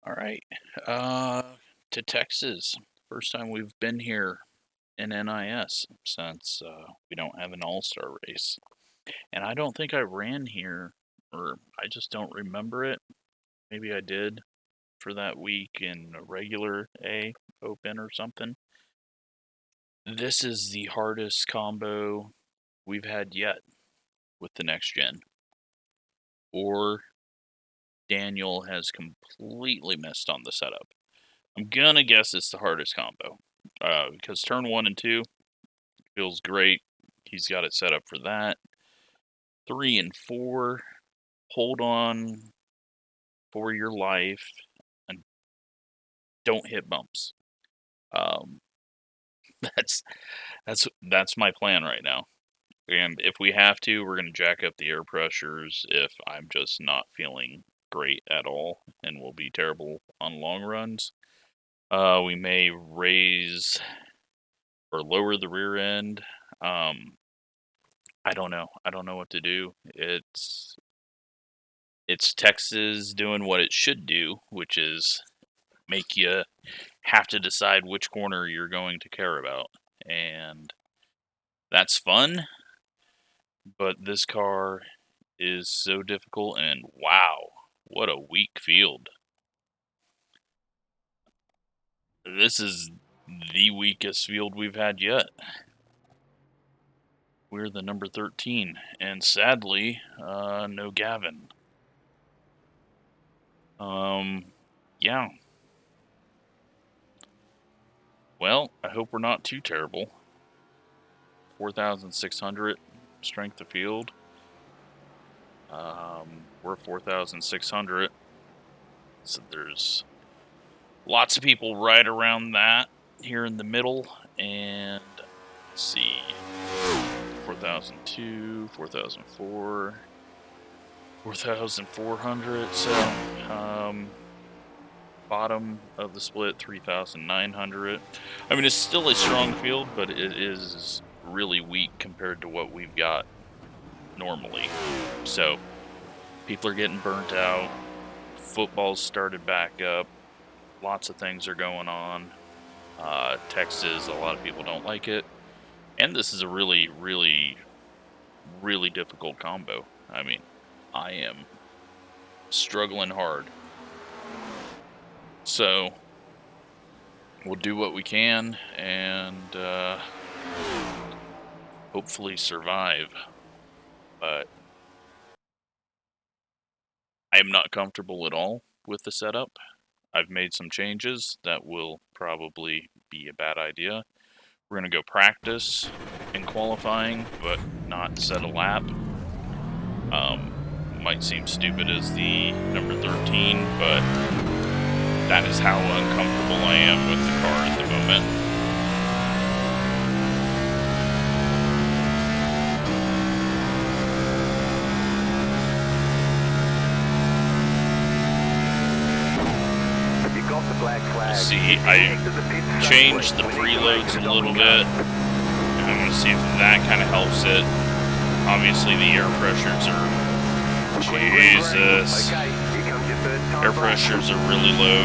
All right. To Texas. First time we've been here in NIS since we don't have an all-star race. And I don't think I ran here, or I just don't remember it. Maybe I did for that week in a regular A open or something. This is the hardest combo we've had yet with the next gen. Or Daniel has completely missed on the setup. I'm gonna guess it's the hardest combo because turn 1 and 2 feels great. He's got it set up for that. 3 and 4, hold on for your life and don't hit bumps. That's my plan right now. And if we have to, we're gonna jack up the air pressures if I'm just not feeling great at all, and we'll be terrible on long runs. We may raise or lower the rear end. I don't know. I don't know what to do. It's Texas doing what it should do, which is make you have to decide which corner you're going to care about. And that's fun, but this car is so difficult, and wow, what a weak field. This is the weakest field we've had yet. We're the number 13, and sadly, no Gavin. Yeah. Well, I hope we're not too terrible. 4,600 strength of field. We're 4,600. So there's lots of people right around that here in the middle. And let's see. 4,002, 4,004, 4,400. So, bottom of the split, 3,900. I mean, it's still a strong field, but it is really weak compared to what we've got normally. So, people are getting burnt out. Football's started back up. Lots of things are going on. Texas, a lot of people don't like it. And this is a really, really, really difficult combo. I mean, I am struggling hard. So, we'll do what we can and hopefully survive. But I am not comfortable at all with the setup. I've made some changes that will probably be a bad idea. We're going to go practice in qualifying, but not set a lap. Might seem stupid as the number 13, but that is how uncomfortable I am with the car at the moment. See, I changed the preloads a little bit. I'm going to see if that kind of helps it. Obviously, the air pressures are... Jesus. Air pressures are really low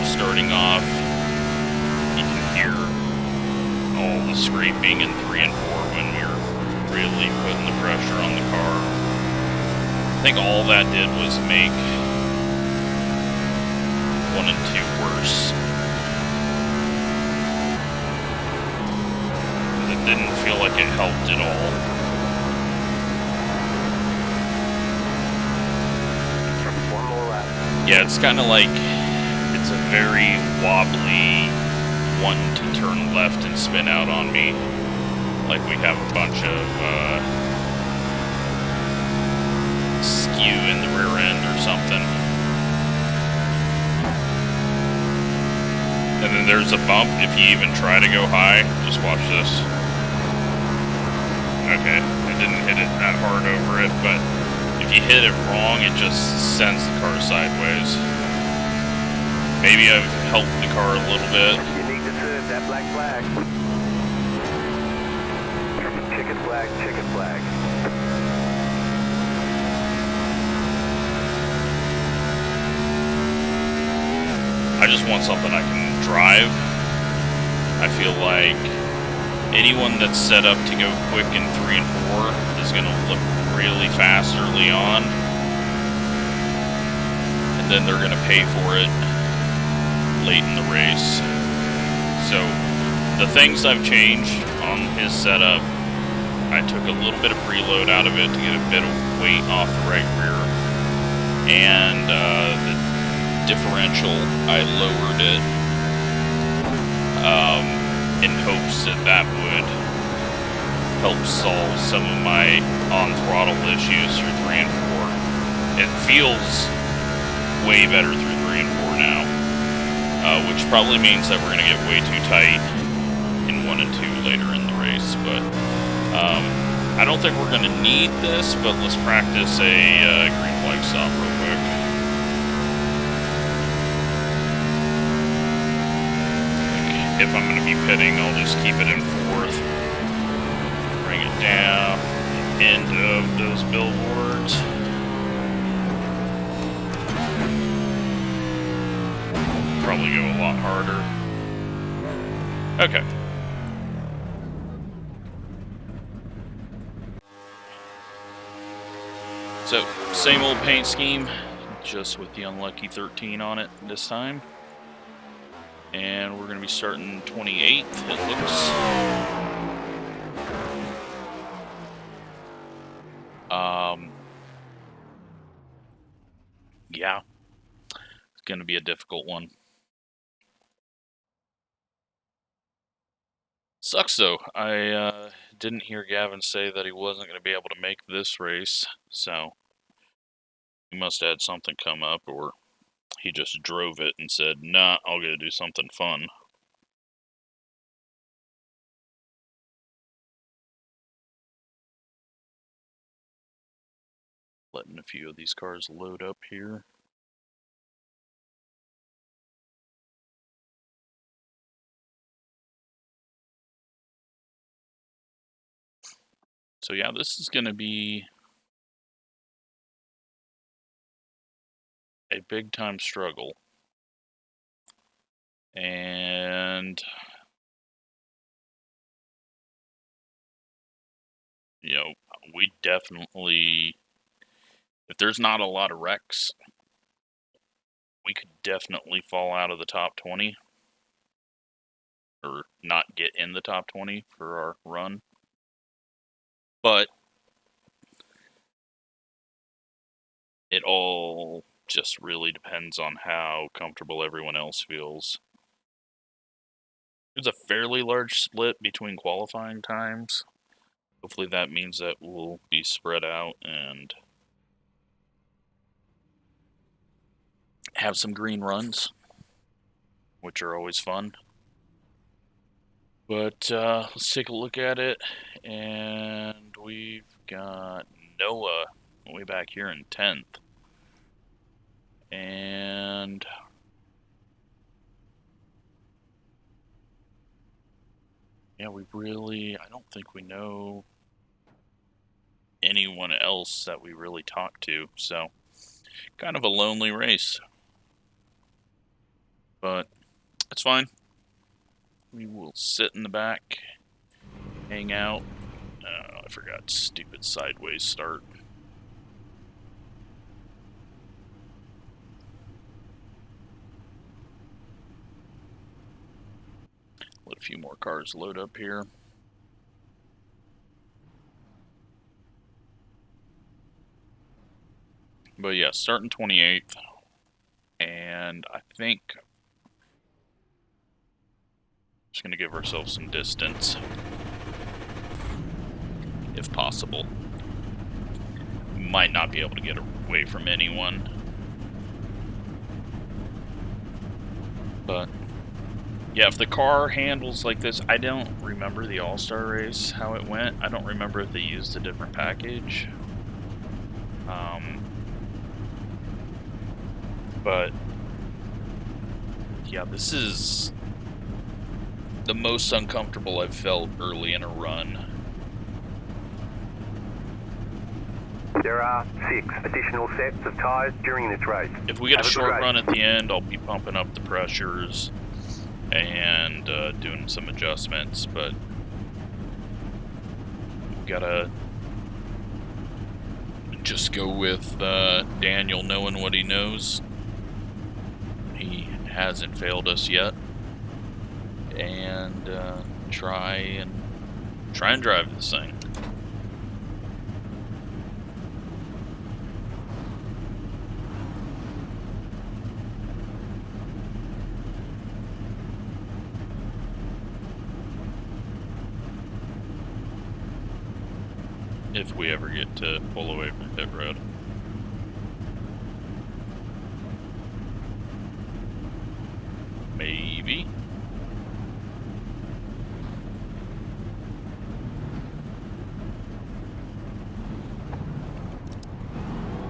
starting off. You can hear all the scraping in 3 and 4 when you're really putting the pressure on the car. I think all that did was make 1 and 2 worse. It didn't feel like it helped at all. Yeah, it's kind of like it's a very wobbly one to turn left and spin out on me. Like we have a bunch of skew in the rear end or something. And then there's a bump. If you even try to go high, just watch this. Okay, I didn't hit it that hard over it, but if you hit it wrong, it just sends the car sideways. Maybe I've helped the car a little bit. You need to serve that black flag. Chicken flag, chicken flag. just want something I can drive. I feel like anyone that's set up to go quick in 3 and 4 is going to look really fast early on. And then they're going to pay for it late in the race. So the things I've changed on his setup, I took a little bit of preload out of it to get a bit of weight off the right rear. And the differential, I lowered it in hopes that that would help solve some of my on-throttle issues through 3 and 4. It feels way better through 3 and 4 now, which probably means that we're going to get way too tight in 1 and 2 later in the race, but I don't think we're going to need this, but let's practice a green flag stop real quick. If I'm going to be pitting, I'll just keep it in 4th. Bring it down, end of those billboards. Probably go a lot harder. Okay. So, same old paint scheme, just with the unlucky 13 on it this time. And we're going to be starting 28th, it looks. Yeah, it's going to be a difficult one. Sucks though, I didn't hear Gavin say that he wasn't going to be able to make this race, so he must have had something come up, or he just drove it and said, nah, I'll go do something fun. Letting a few of these cars load up here. So yeah, this is going to be a big time struggle. And you know, we definitely, if there's not a lot of wrecks, we could definitely fall out of the top 20 or not get in the top 20 for our run. But it all just really depends on how comfortable everyone else feels. There's a fairly large split between qualifying times. Hopefully that means that we'll be spread out and have some green runs, which are always fun. But let's take a look at it, and we've got Noah way back here in 10th. And yeah, I don't think we know anyone else that we really talk to, so kind of a lonely race. But it's fine. We will sit in the back, hang out. I forgot, stupid sideways start. Let a few more cars load up here. But yeah, starting 28th. And I think just going to give ourselves some distance, if possible. Might not be able to get away from anyone. But yeah, if the car handles like this, I don't remember the All-Star race, how it went. I don't remember if they used a different package. But yeah, this is the most uncomfortable I've felt early in a run. There are 6 additional sets of tyres during this race. If we get a Have a short good run race. at the end, I'll be pumping up the pressures and doing some adjustments, but we gotta just go with Daniel knowing what he knows. He hasn't failed us yet, and try and drive this thing. If we ever get to pull away from pit road. Maybe.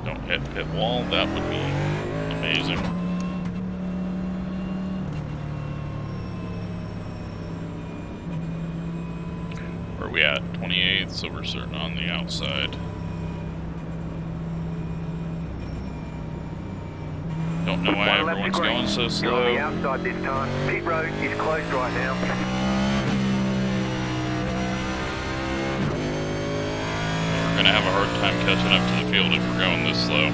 Don't hit pit wall, that would be amazing. Where are we at? 28th, so we're starting on the outside. Don't know why everyone's going so slow. You're on the outside this time. Pit road is closed right now. We're gonna have a hard time catching up to the field if we're going this slow.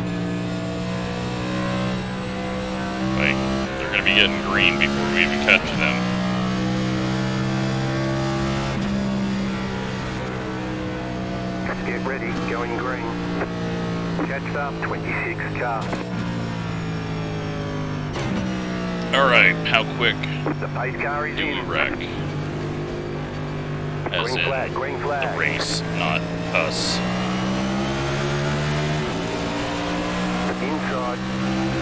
Like, they're gonna be getting green before we even catch them. Get ready, going green. Catch up, 26 cars. Alright, how quick The pace car is do we in. wreck? As Green in flag, green flag. the race, not us. Inside.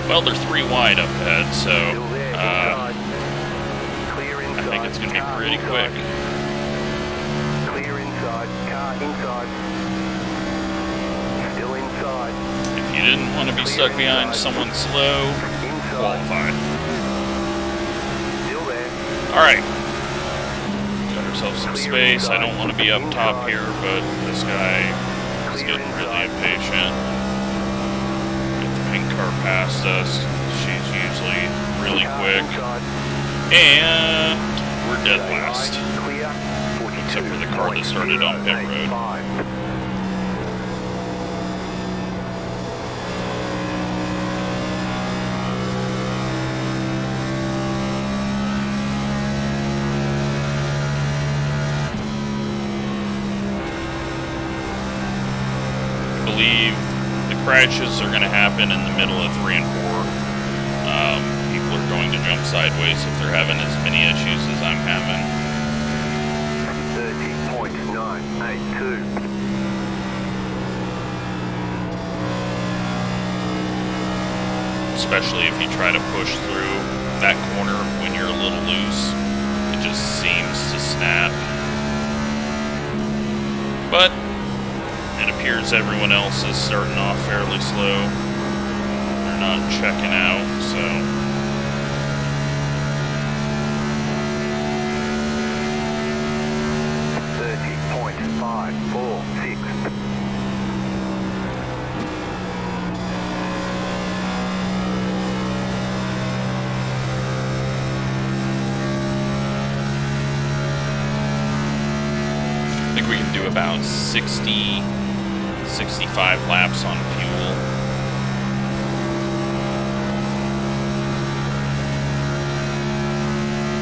Well, they're 3 wide up ahead, so Still there, inside. Clear I inside. think it's going to be Car pretty inside. quick. Clear inside. Car inside. Still inside. If you didn't want to be stuck behind someone slow, Inside. qualify. Still there. Alright. Got ourselves some space. I don't want to be up top here, but this guy is getting really impatient. Get the pink car past us. She's usually really Car quick. inside. And we're dead last. Clear. Except for the car that started on pit road. 42.085. I believe the crashes are going to happen in the middle of 3 and 4. People are going to jump sideways if they're having as many issues as I'm having. 30.982. Especially if you try to push through that corner when you're a little loose. It just seems to snap. But it appears everyone else is starting off fairly slow. They're not checking out, so... 30.546. I think we can do about 60, 65 laps on fuel.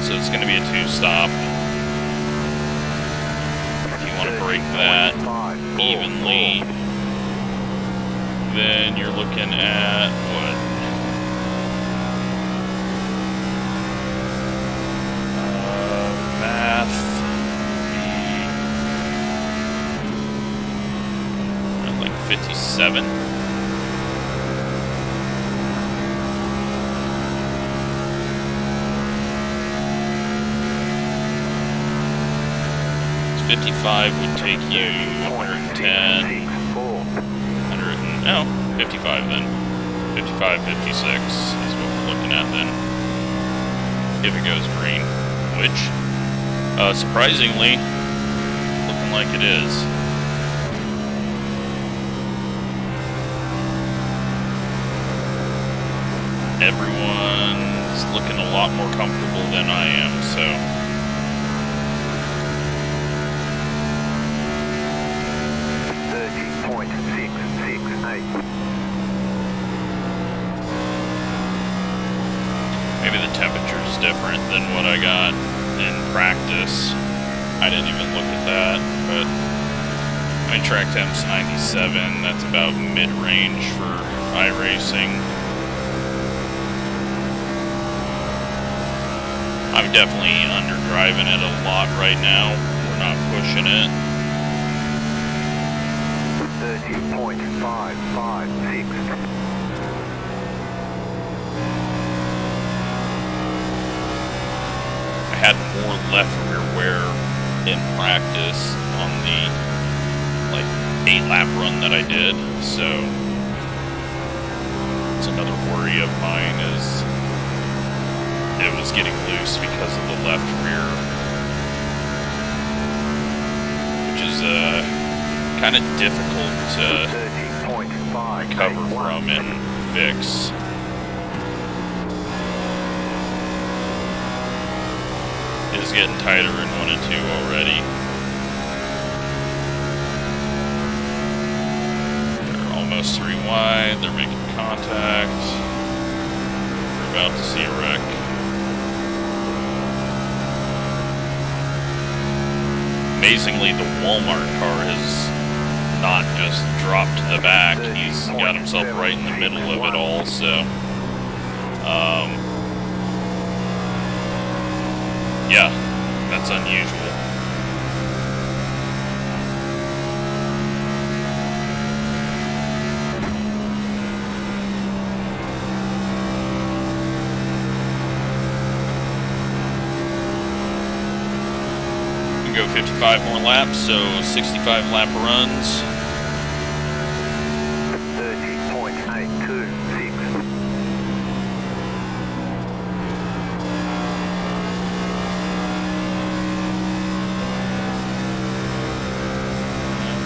So it's going to be a 2-stop. If you want to break that evenly, then you're looking at, what? Math. Like 57. It's 55 would take you 110, 55 then. 55, 56 is what we're looking at then. If it goes green, which, surprisingly, looking like it is. everyone's looking a lot more comfortable than I am, so. 30.668. Maybe the temperature is different than what I got in practice. I didn't even look at that, but I mean, track temp's 97. That's about mid-range for iRacing. I'm definitely underdriving it a lot right now. We're not pushing it. 30.556. I had more left rear wear in practice on the 8-lap run that I did, so it's another worry of mine is it was getting loose because of the left rear, which is kind of difficult to recover from and fix. It is getting tighter in 1 and 2 already. They're almost 3 wide, they're making contact. We're about to see a wreck. Amazingly, the Walmart car has not just dropped to the back, he's got himself right in the middle of it all, so yeah, that's unusual. We can go 55 more laps, so 65 lap runs. 30.826.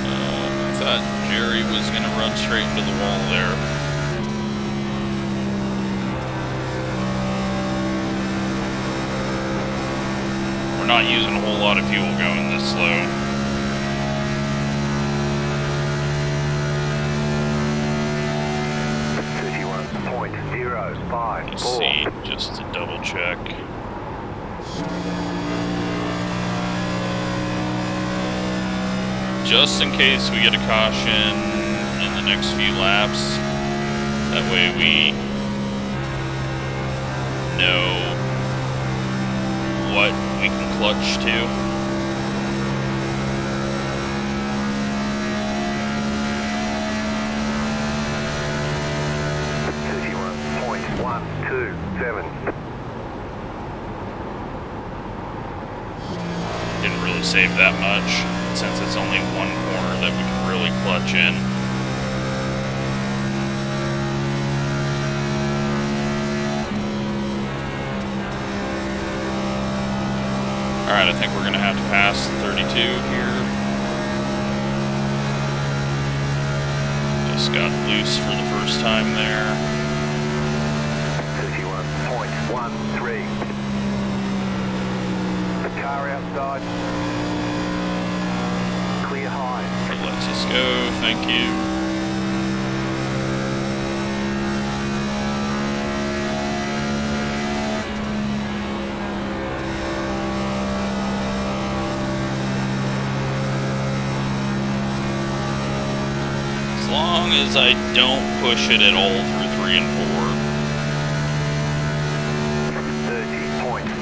I thought Jerry was going to run straight into the wall there. We're not using a whole lot of fuel going this slow. Let's see, just to double check. Just in case we get a caution in the next few laps, that way we know what we can clutch to. Didn't really save that much, since it's only one corner that we can really clutch in. Alright, I think we're going to have to pass 32 here. Just got loose for the first time there. 31.13. The car outside. Clear high. It lets us go, thank you. As long as I don't push it at all through 3 and 4.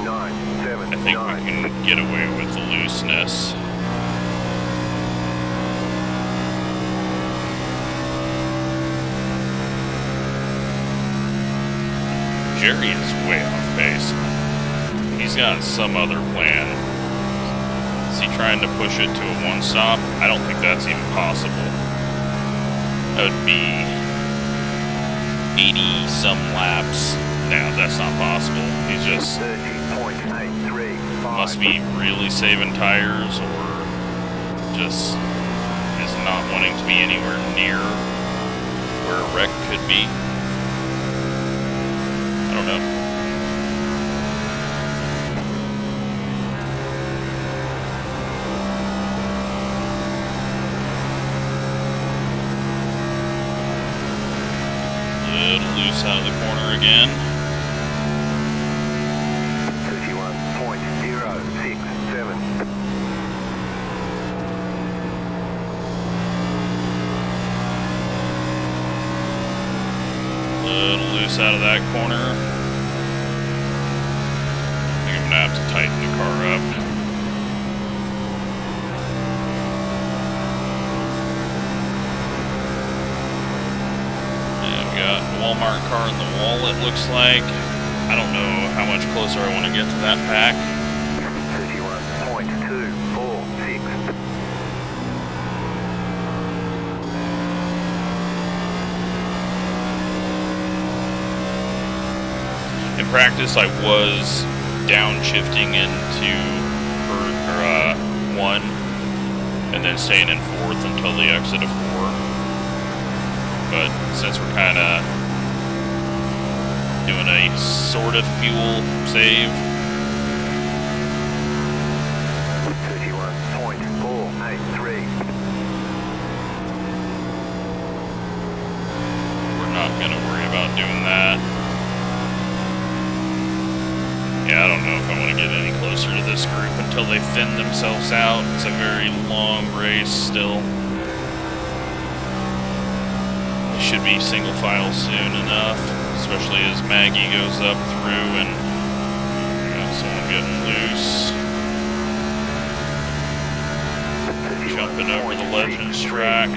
30.979. I think we can get away with the looseness. Jerry is way off pace. He's got some other plan. Is he trying to push it to a one-stop? I don't think that's even possible. That would be 80-some laps. No, that's not possible. He's just... 30.835. must be really saving tires, or just is not wanting to be anywhere near where a wreck could be. Hota. Little loose out of the corner again. 31.067. Little loose out of that corner. I think I'm gonna have to tighten the car up. And we got a Walmart car in the wall, it looks like. I don't know how much closer I want to get to that pack. 31.246. In practice, I was downshifting into one, and then staying in fourth until the exit of 4. But since we're kind of doing a sort of fuel save, 31.483. we're not going to worry about doing that. Yeah, I don't know if I want to get any closer to this group until they thin themselves out. It's a very long race still. It should be single file soon enough, especially as Maggie goes up through and got someone getting loose. Jumping over the Legends track.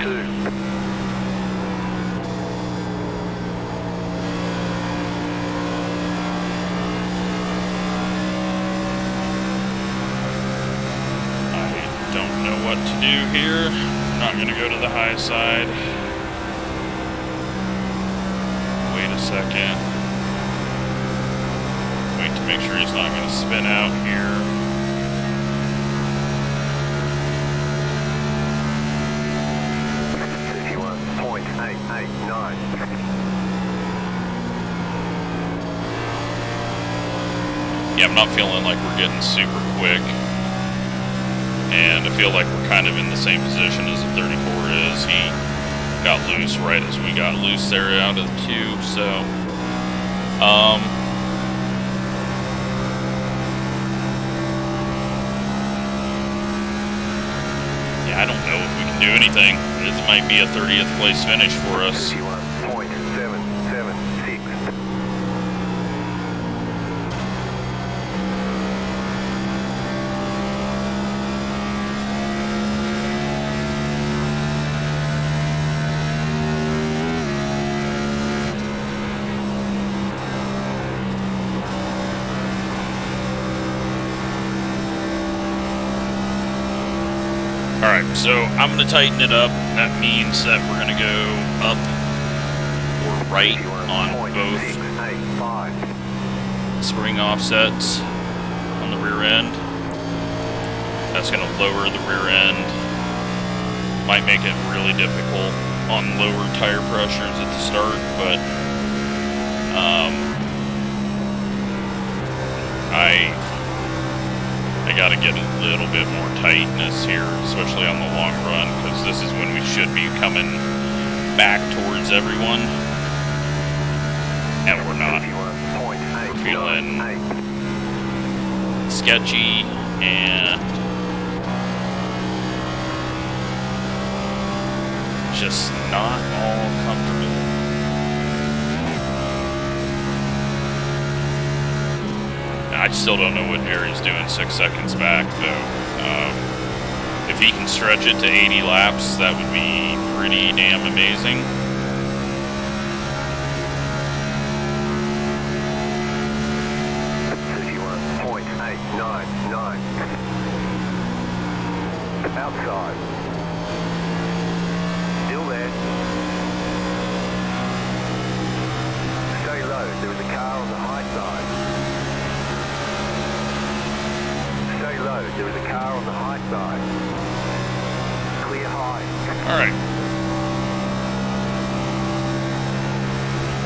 What to do here. I'm not going to go to the high side. Wait a second. Wait to make sure he's not going to spin out here. Yeah, I'm not feeling like we're getting super quick. And I feel like we're kind of in the same position as the 34 is. He got loose right as we got loose there out of the queue, so yeah, I don't know if we can do anything. This might be a 30th place finish for us. 51.776. Alright, so I'm going to tighten it up. That means that we're going to go up or right on both spring offsets on the rear end. That's going to lower the rear end. Might make it really difficult on lower tire pressures at the start, but I got to get a little bit more tightness here, especially on the long run, because this is when we should be coming back towards everyone, and we're not. We're feeling sketchy and just not all comfortable. I still don't know what Jerry's doing 6 seconds back, though. If he can stretch it to 80 laps, that would be pretty damn amazing. Outside. Still there. Stay low. There is a car on the high side. Stay low. There is a car on the high side. Clear high. All right.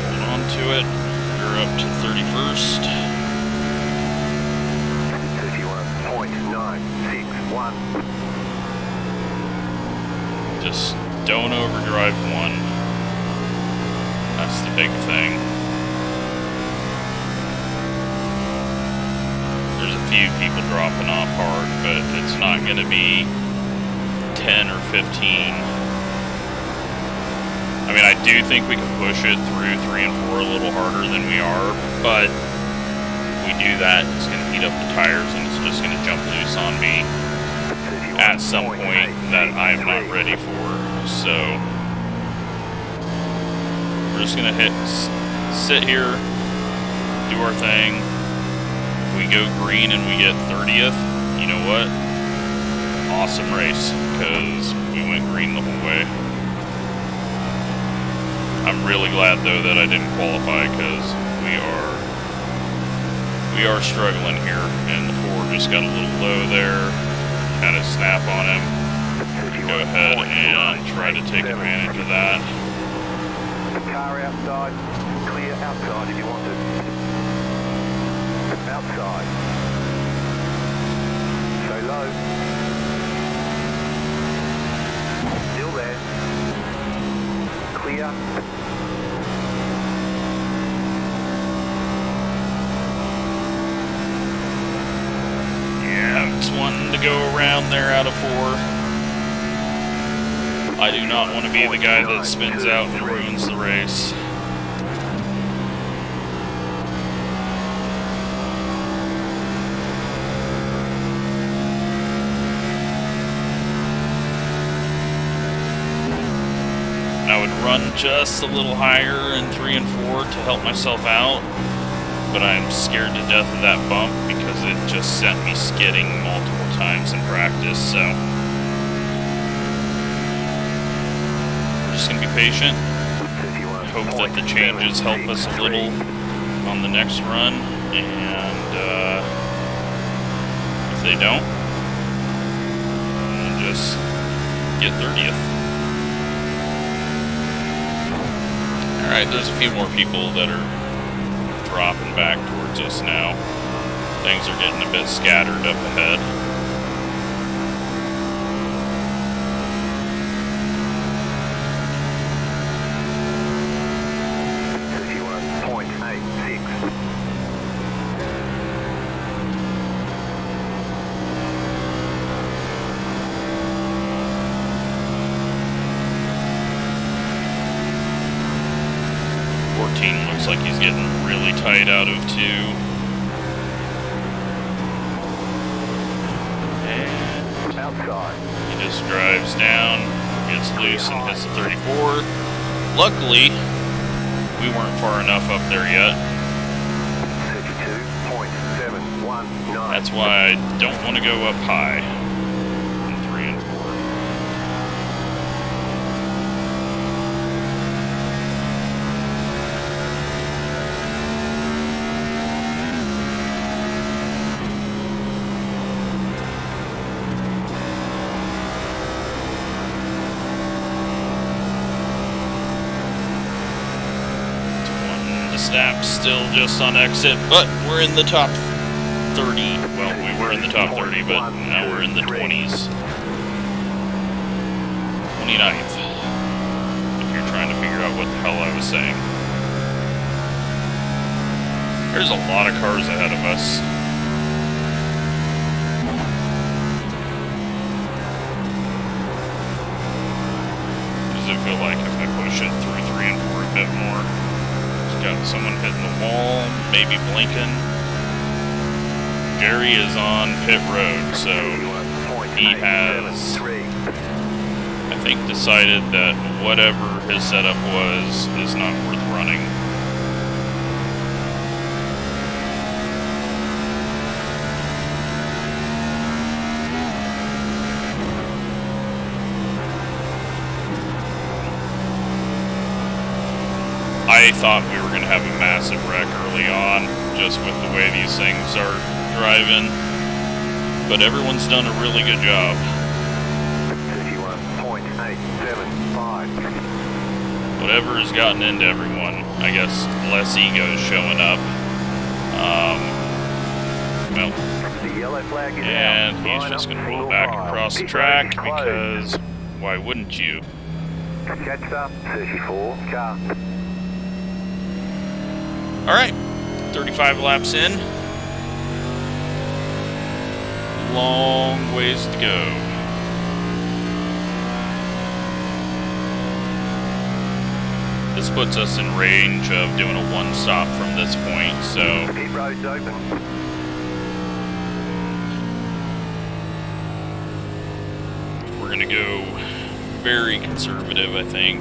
Hold on to it. You're up to 31st. 31.961. Just don't overdrive one. That's the big thing. There's a few people dropping off hard, but it's not going to be 10 or 15. I mean, I do think we can push it through 3 and 4 a little harder than we are, but if we do that, it's going to heat up the tires and it's just going to jump loose on me at some point that I'm not ready for. So we're just going to sit here, do our thing. If we go green and we get 30th, you know what? Awesome race, because we went green the whole way. I'm really glad though that I didn't qualify, because we are struggling here, and the 4 just got a little low there. Kind of snap on him. Go ahead and try to take advantage of that. Car outside, clear outside if you want it. Outside. Stay low. Still there. Clear. Yeah, just wanting to go around there out of 4. I do not want to be the guy that spins out and ruins the race. I would run just a little higher in 3 and 4 to help myself out, but I'm scared to death of that bump because it just sent me skidding multiple times in practice, so we're just going to be patient. Hope that the changes help us a little on the next run, and if they don't, we'll just get 30th. Alright, there's a few more people that are dropping back towards us now. Things are getting a bit scattered up ahead. Looks like he's getting really tight out of 2. And he just drives down, gets loose and hits the 34. Luckily, we weren't far enough up there yet. 32.719. That's why I don't want to go up high in 3 and 4. Snap still just on exit, but we're in the top 30. Well, we were in the top 30, but now we're in the 20s. 29th. If you're trying to figure out what the hell I was saying. There's a lot of cars ahead of us. Does it feel like if I push it through 3 and 4 a bit more? Got someone hitting the wall, maybe blinking. Jerry is on pit road, so he has, I think, decided that whatever his setup was is not worth running. I thought we were going to have a massive wreck early on, just with the way these things are driving, but everyone's done a really good job. 31.875. Whatever has gotten into everyone I guess, less egos showing up. Well, The yellow flag is and out. he's Line just up, going to single roll back file. across the Pit track road is closed. because why wouldn't you? Catch up, 34, car. Alright, 35 laps in. Long ways to go. This puts us in range of doing a one-stop from this point, so... Pit road's open. We're going to go very conservative, I think.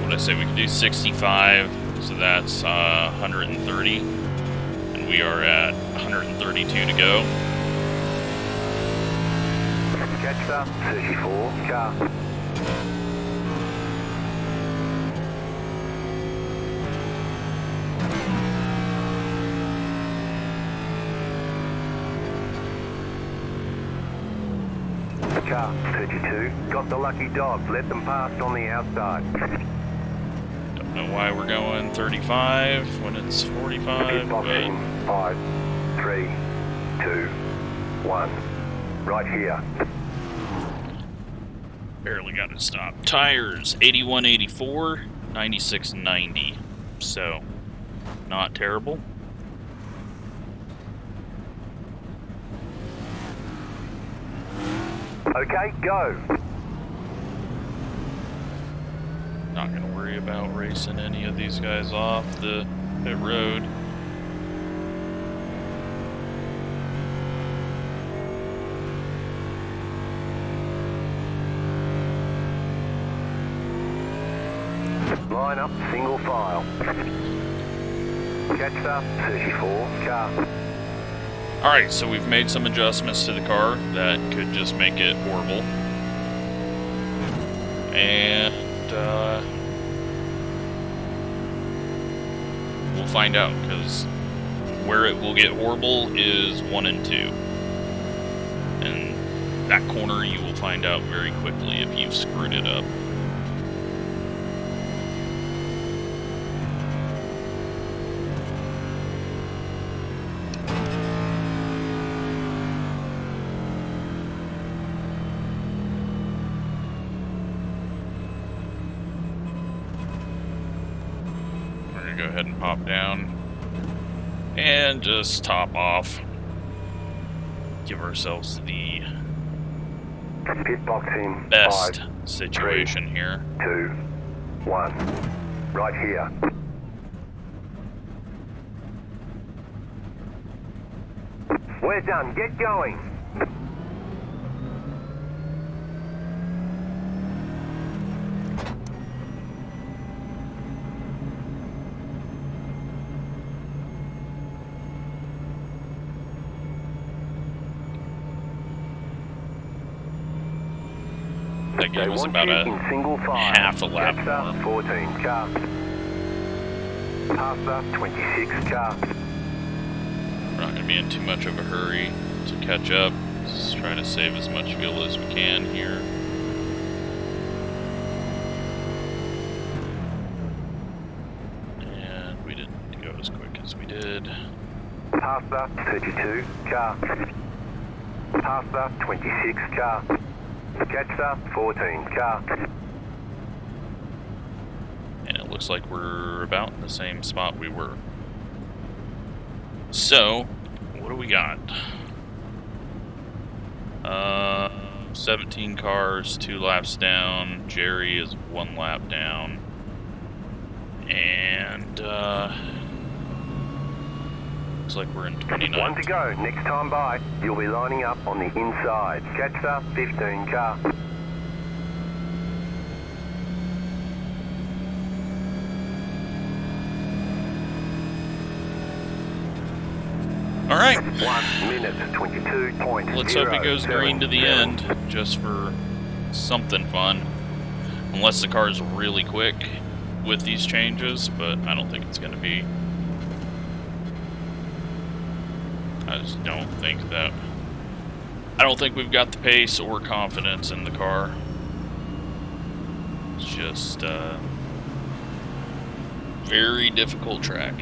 What did I say? We can do 65, so that's 130. And we are at 132 to go. Catch up, 34, car. Car, 32. Got the lucky dog. Let them pass on the outside. Don't know why we're going 35 when it's 45, Pit box but... in 5, 3, 2, 1. Right here. Barely got to stop. Tires, 81-84, 96-90. So, not terrible. Okay, go. Not going to worry about racing any of these guys off the pit road. Line up, single file. Catch up, 34, car. Alright, so we've made some adjustments to the car that could just make it horrible. And, we'll find out, because where it will get horrible is 1 and 2. And that corner you will find out very quickly if you've screwed it up. Go ahead and pop down and just top off. Give ourselves the Pit box in best 5, situation 3, here. 2, 1. Right here. We're done. Get going. That gave us about a half a lap more. 14 car. Pass up 26 car. We're not going to be in too much of a hurry to catch up. Just trying to save as much fuel as we can here. And we didn't go as quick as we did. Pass up 32 car. Pass up 26 car. Catch up 14 car. And it looks like we're about in the same spot we were. So, what do we got? 17 cars, 2 laps down. Jerry is 1 lap down. And, looks like we're in 29th. 1 to go. Next time by, you'll be lining up on the inside. Catch up 15 car. All right. 1 minute 22.0. Let's hope it goes green to the end, just for something fun. Unless the car is really quick with these changes, but I don't think it's going to be. I just don't think that. I don't think we've got the pace or confidence in the car It's just very difficult track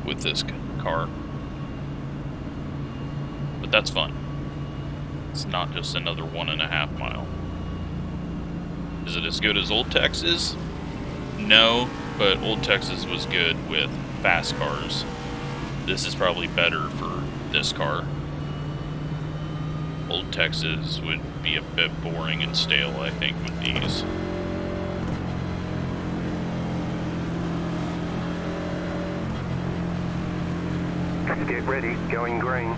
with this car. But that's fun. It's not just another 1.5 mile. Is it as good as Old Texas? No, but Old Texas was good with fast cars. This is probably better for this car. Old Texas would be a bit boring and stale, I think, with these. Get ready, going green.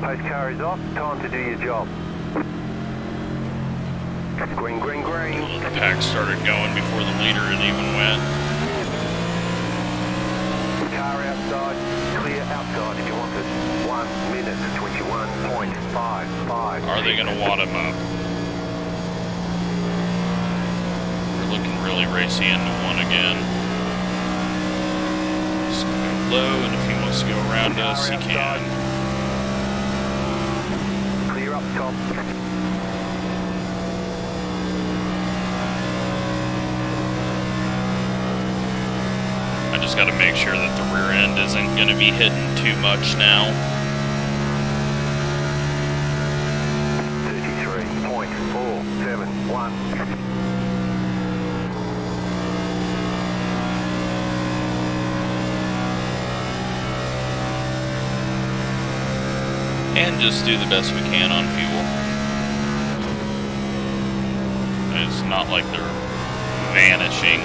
Post car is off, time to do your job. Green, green, green. The pack started going before the leader had even went. Car outside, clear outside if you want it. 1 minute 21.55. Are they going to wad him up? We're looking really racy into one again. Just go low, and if he wants to go around us, he can. Clear up top. I just got to make sure that the rear end isn't going to be hitting too much now. 33.471. And just do the best we can on fuel. It's not like they're vanishing.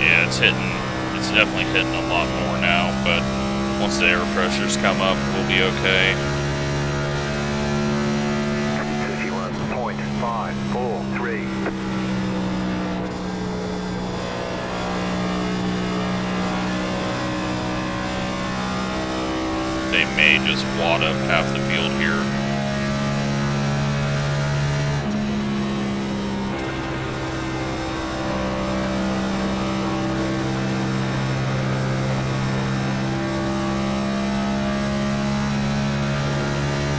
Yeah, it's definitely hitting a lot more now, but once the air pressures come up, we'll be okay. 31.543. They may just wad up half the field here.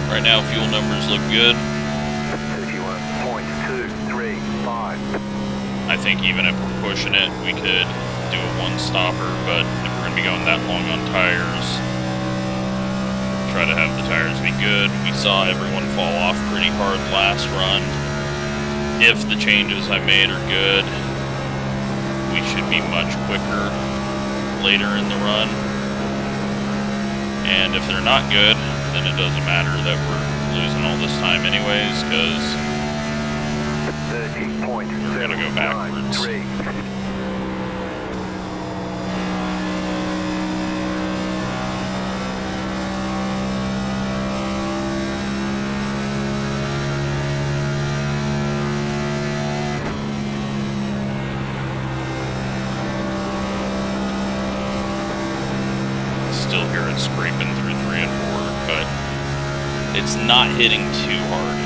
Right now, fuel numbers look good. 31.235. I think even if we're pushing it, we could do a one-stopper, but if we're going to be going that long on tires, try to have the tires be good. We saw everyone fall off pretty hard last run. If the changes I made are good, we should be much quicker later in the run. And if they're not good, then it doesn't matter that we're losing all this time anyways, because we're going to go backwards. Still hear it scraping through 3 and 4, but it's not hitting too hard.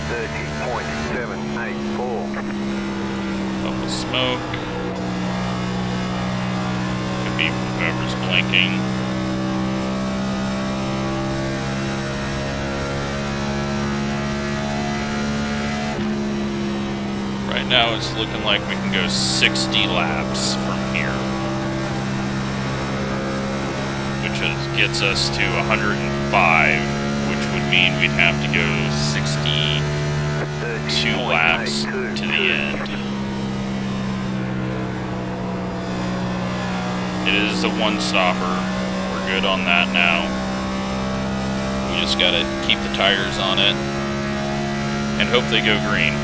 30.784. Puff of smoke. Could be from whoever's blinking. Right now it's looking like we can go 60 laps from here, which gets us to 105, which would mean we'd have to go 62 laps to the end. It is a one-stopper. We're good on that now. We just gotta keep the tires on it and hope they go green.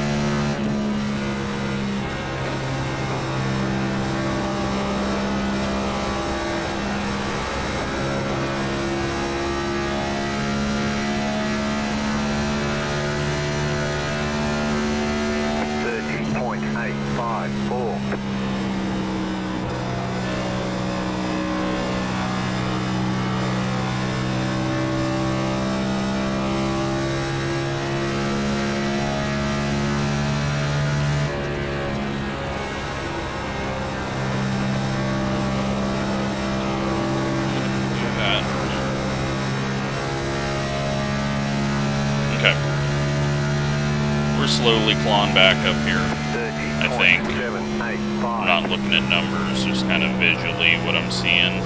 slowly clawing back up here. 30, I think. 785. I'm not looking at numbers, just kind of visually what I'm seeing.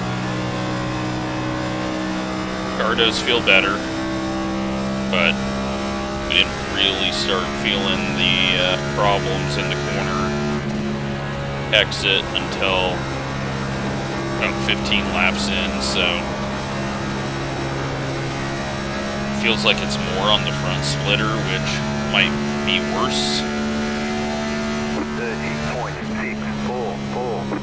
Car does feel better, but we didn't really start feeling the problems in the corner exit until about 15 laps in, so feels like it's more on the front splitter, which might be worse. 30.644.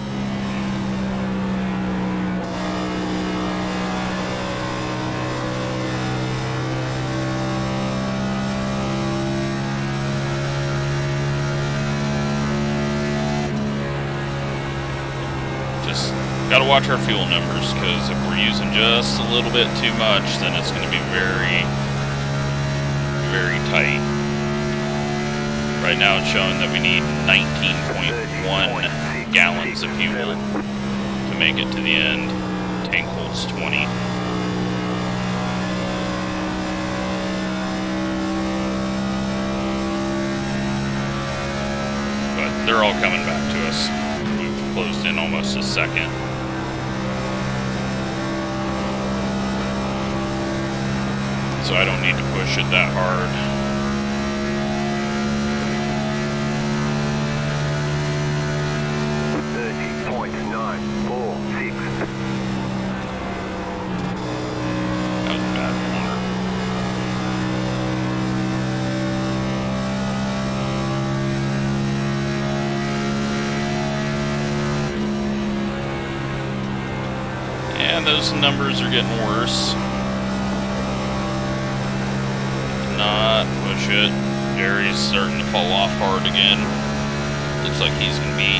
Just gotta watch our fuel numbers, because if we're using just a little bit too much, then it's going to be very, very tight. Right now it's showing that we need 19.1 gallons of fuel to make it to the end. Tank holds 20. But they're all coming back to us. We've closed in almost a second. So I don't need to push it that hard. That was a bad corner. And those numbers are getting worse. Not push it. Jerry's starting to fall off hard again. Looks like he's going to be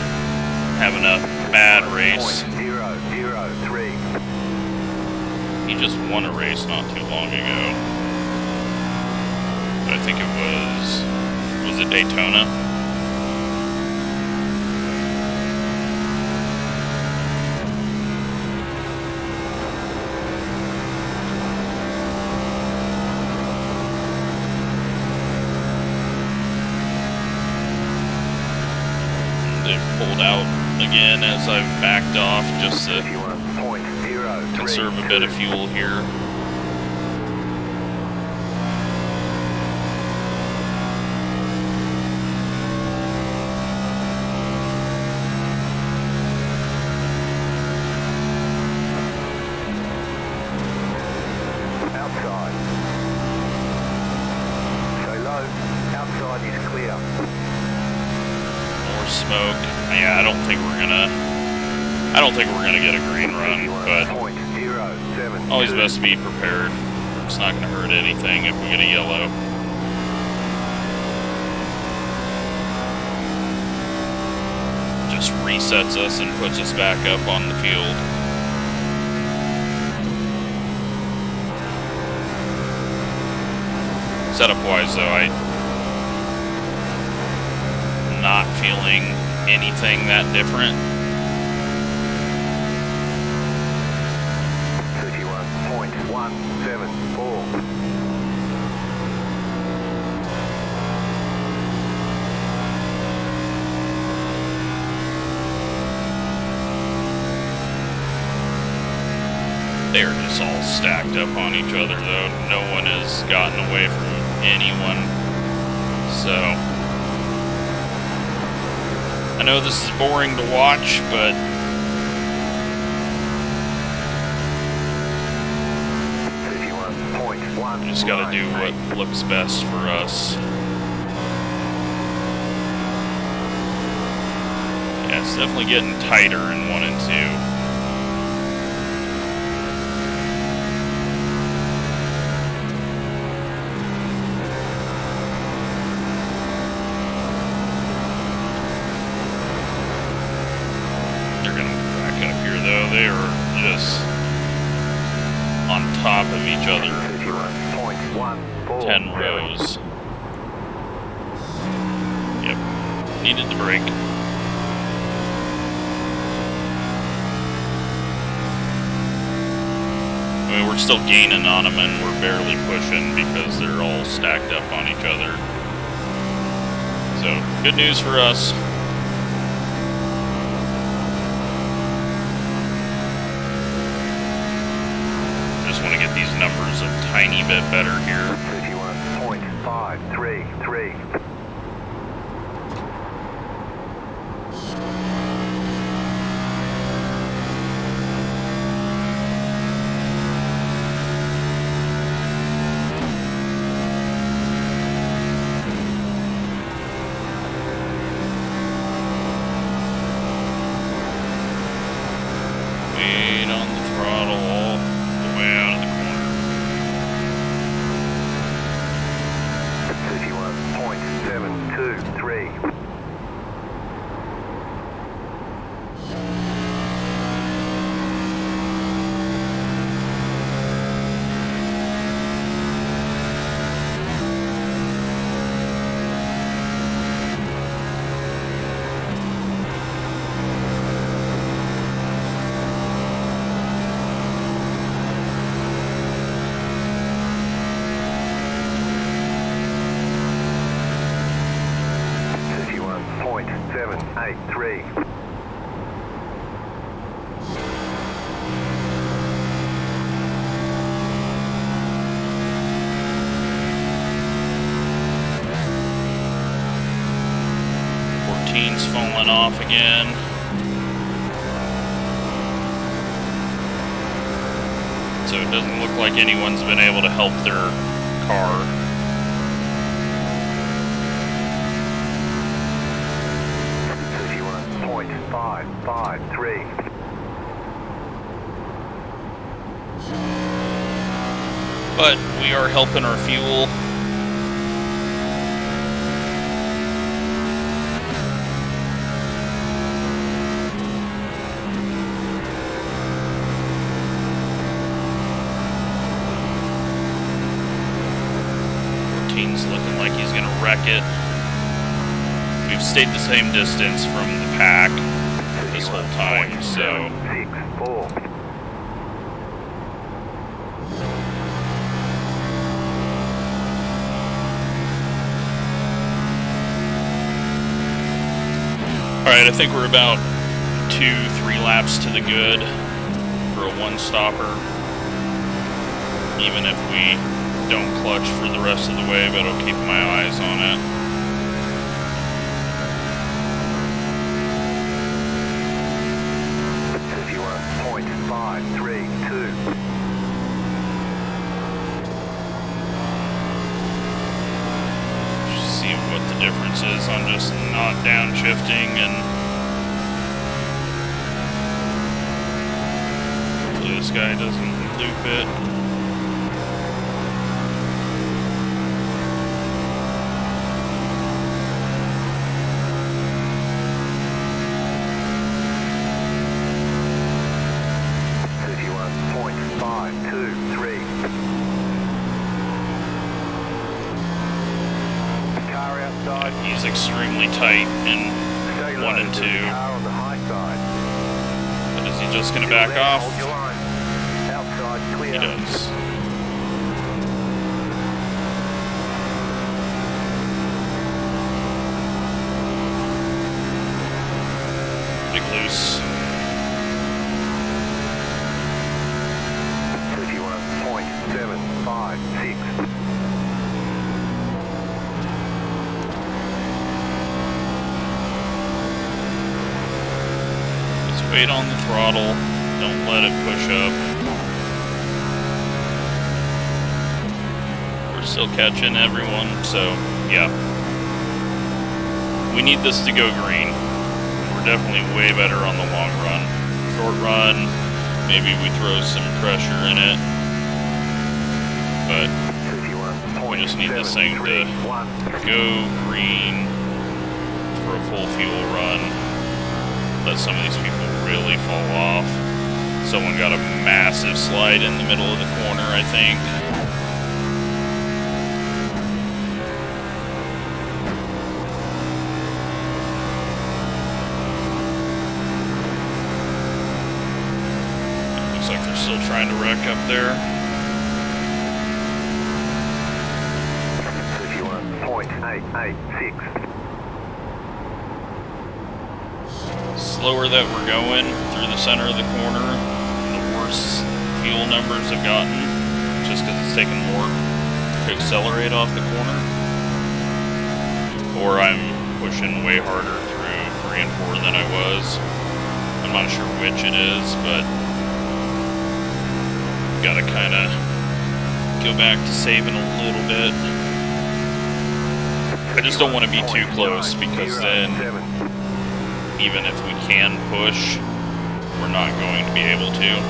having a bad race. 0.003. He just won a race not too long ago. But I think it was it Daytona? Pulled out again as I've backed off just to conserve a bit of fuel here. Outside. So low. Outside is clear. Smoke. Yeah, I don't think we're gonna get a green run, but always best to be prepared. It's not gonna hurt anything if we get a yellow. Just resets us and puts us back up on the field. Setup wise though, I'm not feeling anything that different. 31.174. They're just all stacked up on each other though. No one has gotten away from anyone. So I know this is boring to watch, but we just gotta do what looks best for us. Yeah, it's definitely getting tighter in 1 and 2. They are just on top of each other for 10 rows. Yep, needed the brake. I mean, we're still gaining on them and we're barely pushing because they're all stacked up on each other. So, good news for us. Just want to get these numbers a tiny bit better here. 31.533. Wait on the throttle all the way out of the corner. 31.723. .783. Fourteen's falling off again. So it doesn't look like anyone's been able to help their car. .553. But we are helping our fuel. Team's looking like he's gonna wreck it. We've stayed the same distance from the pack this whole time, so. Alright, I think we're about 2-3 laps to the good for a one-stopper. Even if we don't clutch for the rest of the way, but I'll keep my eyes on it. .532. See what the difference is on just not downshifting, and hopefully this guy doesn't loop it. He's extremely tight in 1 and 2. But is he just going to back off? He does. Big loose. 31.756. Wait on the throttle, don't let it push up. We're still catching everyone, so yeah. We need this to go green. We're definitely way better on the long run. Short run, maybe we throw some pressure in it. But we just need this thing to go green for a full fuel run. Let some of these people really fall off. Someone got a massive slide in the middle of the corner, I think. Looks like they're still trying to wreck up there. 31.886. slower that we're going through the center of the corner, the worse fuel numbers have gotten, just because it's taking more to accelerate off the corner. Or I'm pushing way harder through 3 and 4 than I was. I'm not sure which it is, but gotta kind of go back to saving a little bit. I just don't want to be too close, because then even if we can push, we're not going to be able to.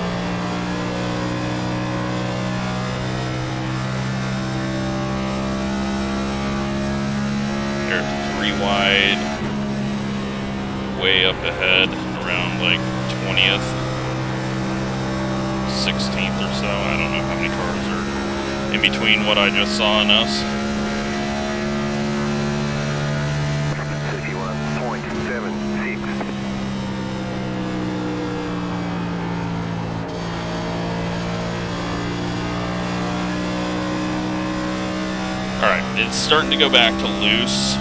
They're 3 wide, way up ahead, around like 20th, 16th or so. I don't know how many cars are in between what I just saw and us. 31.76. Alright, it's starting to go back to loose,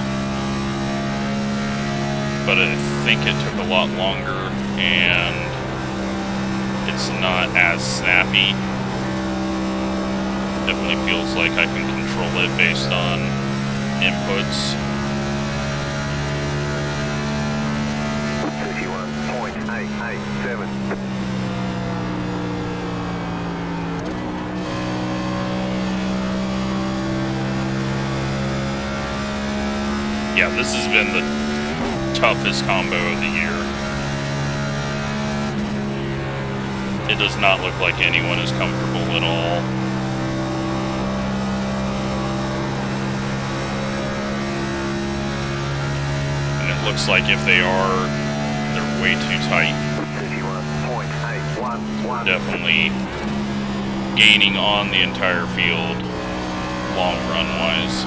but I think it took a lot longer, and it's not as snappy. Definitely feels like I can control it based on inputs. 31.887. Yeah, this has been the toughest combo of the year. It does not look like anyone is comfortable at all. And it looks like if they are, they're way too tight. 31.811. Definitely gaining on the entire field, long run wise.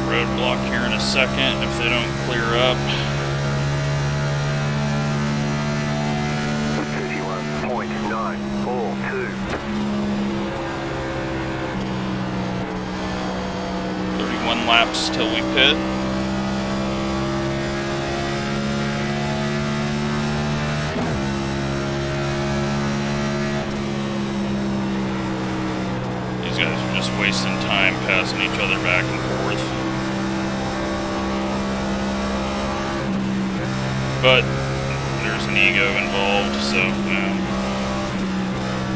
Roadblock here in a second if they don't clear up. 31.942. 31 laps till we pit. These guys are just wasting time passing each other back and forth. But there's an ego involved, so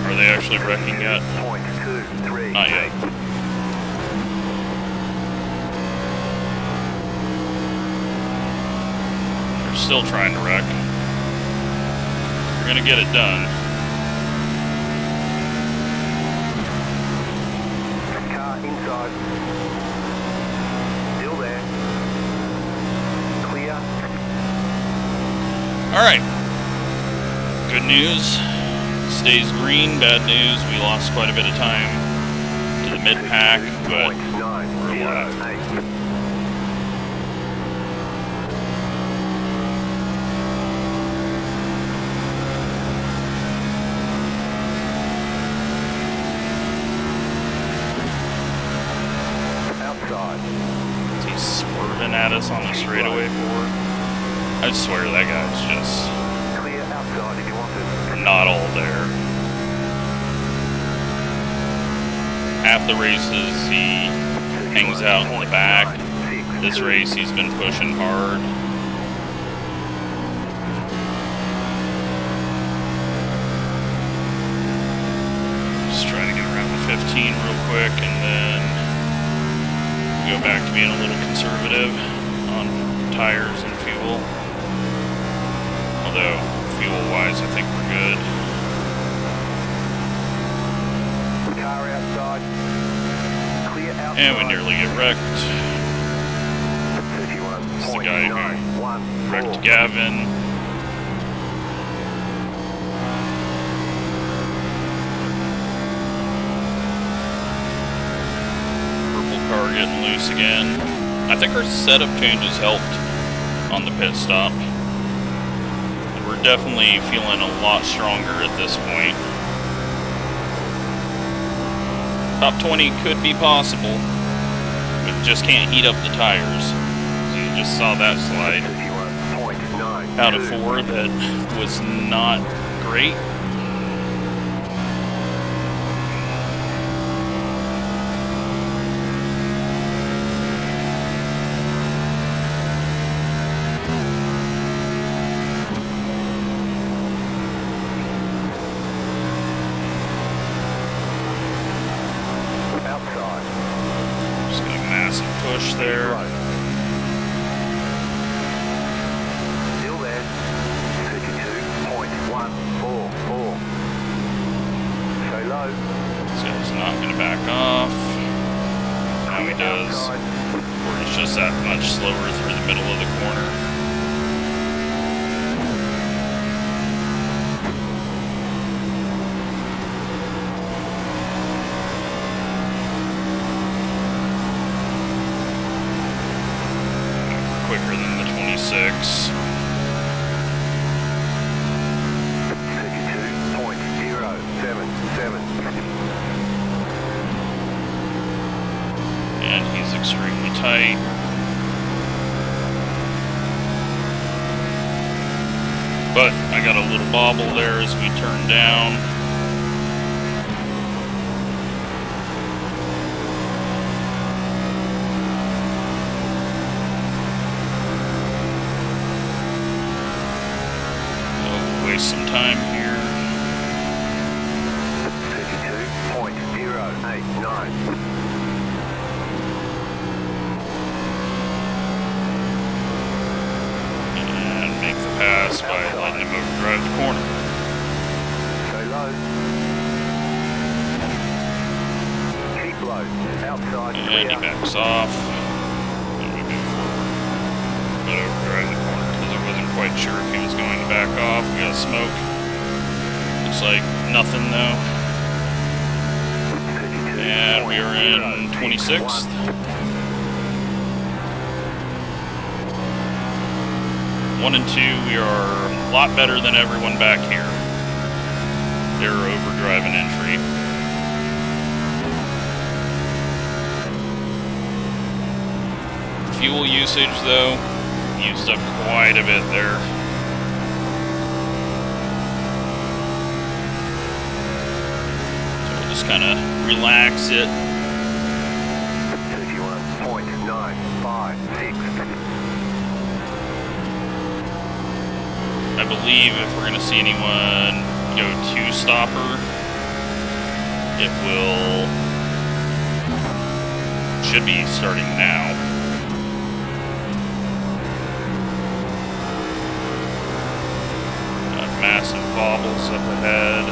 are they actually wrecking yet? Not yet. They're still trying to wreck. You're gonna get it done. Car inside. Still there. Clear. Alright. Good news. Stays green. Bad news. We lost quite a bit of time to the mid-pack, but we're alive. Outside. Is he swerving at us on the straightaway forward? I swear that guy's just Clear outside if you want to. not all there. Half the races he hangs out in the back. This race he's been pushing hard. Just trying to get around the 15 real quick and then go back to being a little conservative on tires and fuel. Although, fuel-wise, I think we're good. Car outside. Clear outside. And we nearly get wrecked. 31. It's the guy who wrecked Gavin. Purple car getting loose again. I think our setup changes helped on the pit stop. We're definitely feeling a lot stronger at this point. Top 20 could be possible. We just can't heat up the tires. You just saw that slide out of 4 that was not great. Just got a massive push there. Still there. 32.144. Stay low. This guy's not going to back off. Now he does. Or he's just that much slower through the middle of the corner. Quicker than the 26. 32.077. And he's extremely tight. But I got a little bobble there as we turn down. Waste some time here. 32.089. And make the pass by letting him overdrive the corner. Stay low. Keep low. Outside. And he backs off. And we move forward. But overdrive the corner because I wasn't quite sure if he was going to back off. We got smoke. Looks like nothing though. And we are in 26th. One and 2, we are a lot better than everyone back here. They're overdrive and entry. Fuel usage though, used up quite a bit there. So we'll just kind of relax it. 31.956. I believe if we're going to see anyone go to stopper, it should be starting now. Got massive bobbles up ahead.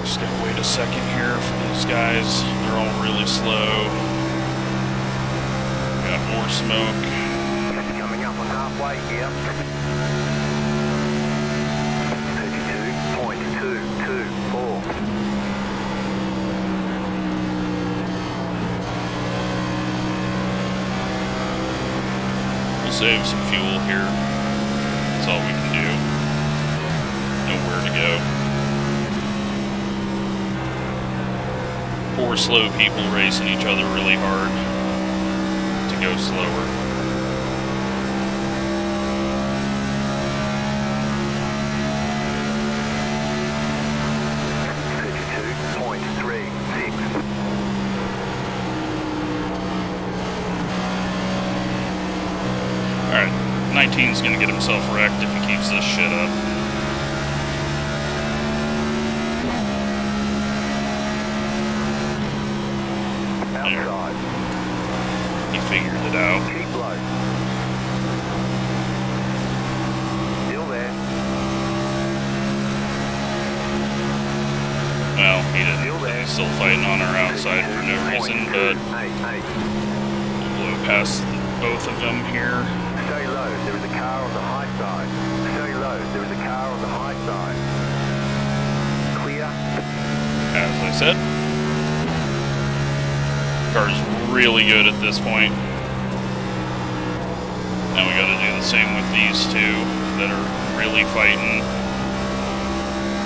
Just gotta wait a second here for these guys. They're all really slow. Got more smoke. Coming up on halfway here. 32.224. We'll save some fuel here. That's all we can do. Nowhere to go. 4 slow people racing each other really hard to go slower. 19's gonna get himself wrecked if he keeps this shit up. Outside. He figured it out. Keep low. Still there. Well, he didn't. He's still fighting on our outside for no reason, but we'll blow past both of them here. Stay low, there is a car on the high side. Stay low, there is a car on the high side. Clear. As I said. Car's really good at this point. Now we gotta do the same with these two that are really fighting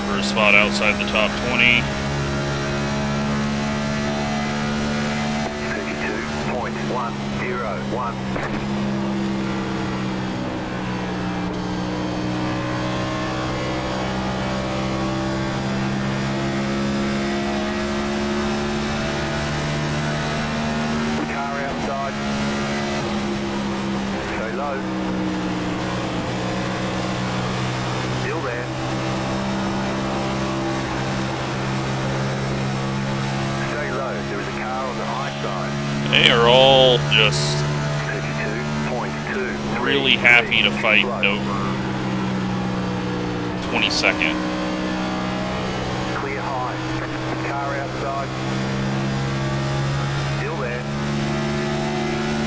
for a spot outside the top 20. 32.101. Stay low. Still there. Stay low. There is a car on the high side. They are all just 32.2. really happy to fight over 22nd. Clear high. Car outside. Still there.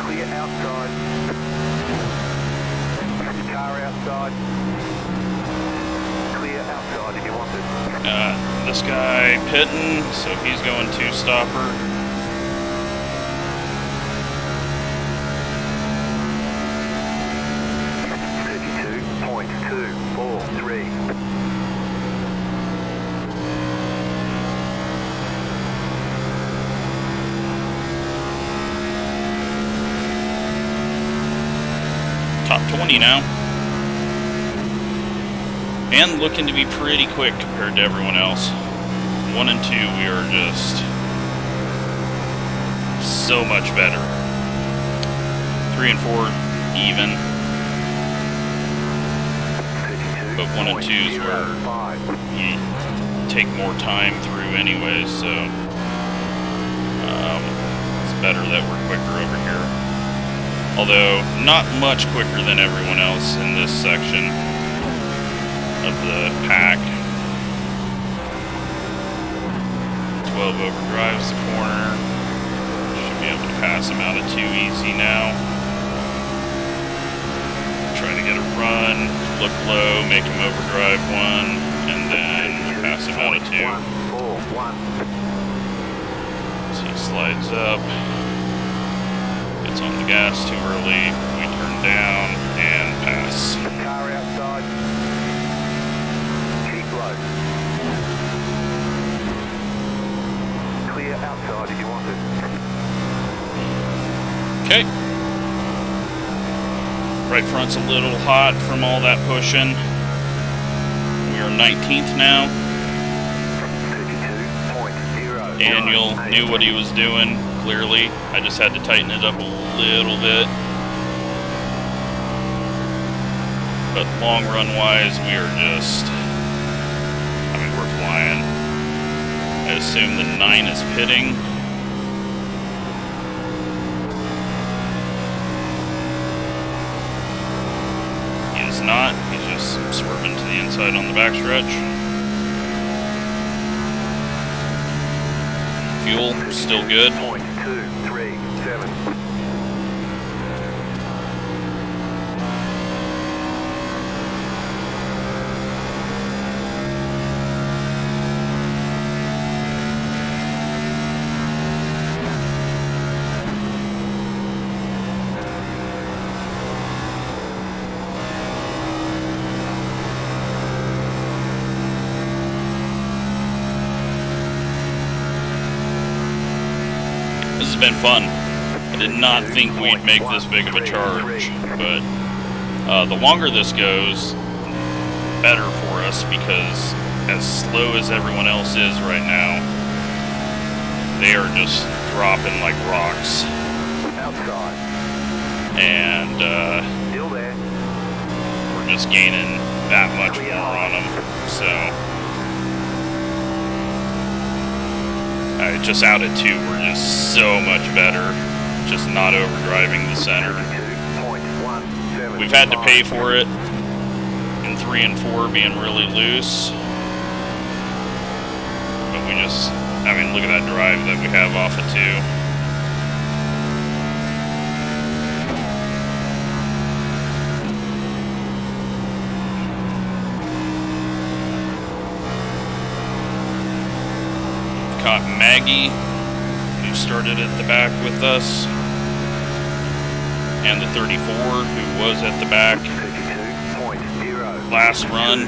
Clear outside. Car outside. Clear outside if you want it. This guy pitting, so he's going two-stopper. Top 20 now. And looking to be pretty quick compared to everyone else. 1 and 2, we are just so much better. 3 and 4, even. But 1 and 2's where you take more time through anyways, so it's better that we're quicker over here. Although, not much quicker than everyone else in this section of the pack. 12 overdrives the corner. Should be able to pass him out of 2 easy now. Try to get a run, look low, make him overdrive 1, and then pass him out of 2. So he slides up. Gets on the gas too early, we turn down and pass. Car outside. Keep low. Clear outside if you want it. Okay. Right front's a little hot from all that pushing. We are 19th now. 32.0. Daniel knew what he was doing, clearly. I just had to tighten it up a little bit. But long run wise, we are just, I mean, we're flying. I assume the 9 is pitting. He is not. He's just swerving to the inside on the backstretch. Fuel, still good. 0.237. This has been fun. I did not think we'd make this big of a charge, but the longer this goes, better for us, because as slow as everyone else is right now, they are just dropping like rocks. Outside. And Still there. we're just gaining that much more on them. So, just out at 2, we're just so much better. Just not overdriving the center. We've had to pay for it in 3 and 4 being really loose. But we just, I mean, look at that drive that we have off of 2. Caught Maggie, who started at the back with us, and the 34, who was at the back last run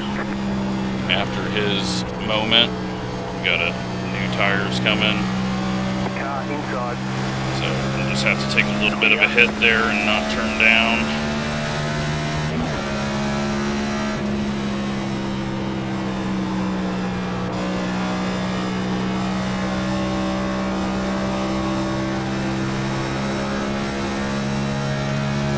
after his moment. We got new tires coming, so we'll just have to take a little bit of a hit there and not turn down.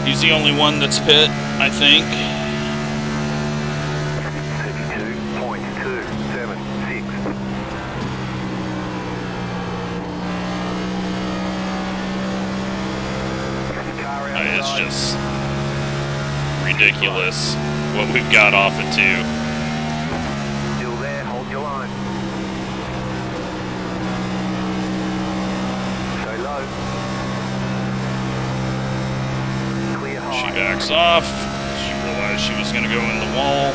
He's the only one that's pit, I think. 32.276. It's just ridiculous what we've got off of 2. Still there, hold your line. Stay low. She backs off. She realized she was going to go in the wall.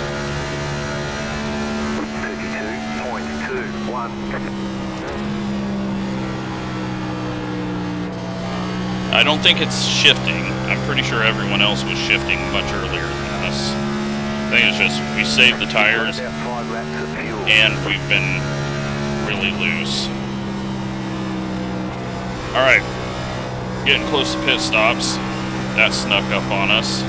32.21. I don't think it's shifting. I'm pretty sure everyone else was shifting much earlier than us. I think it's just we saved the tires and we've been really loose. Alright, getting close to pit stops. That snuck up on us.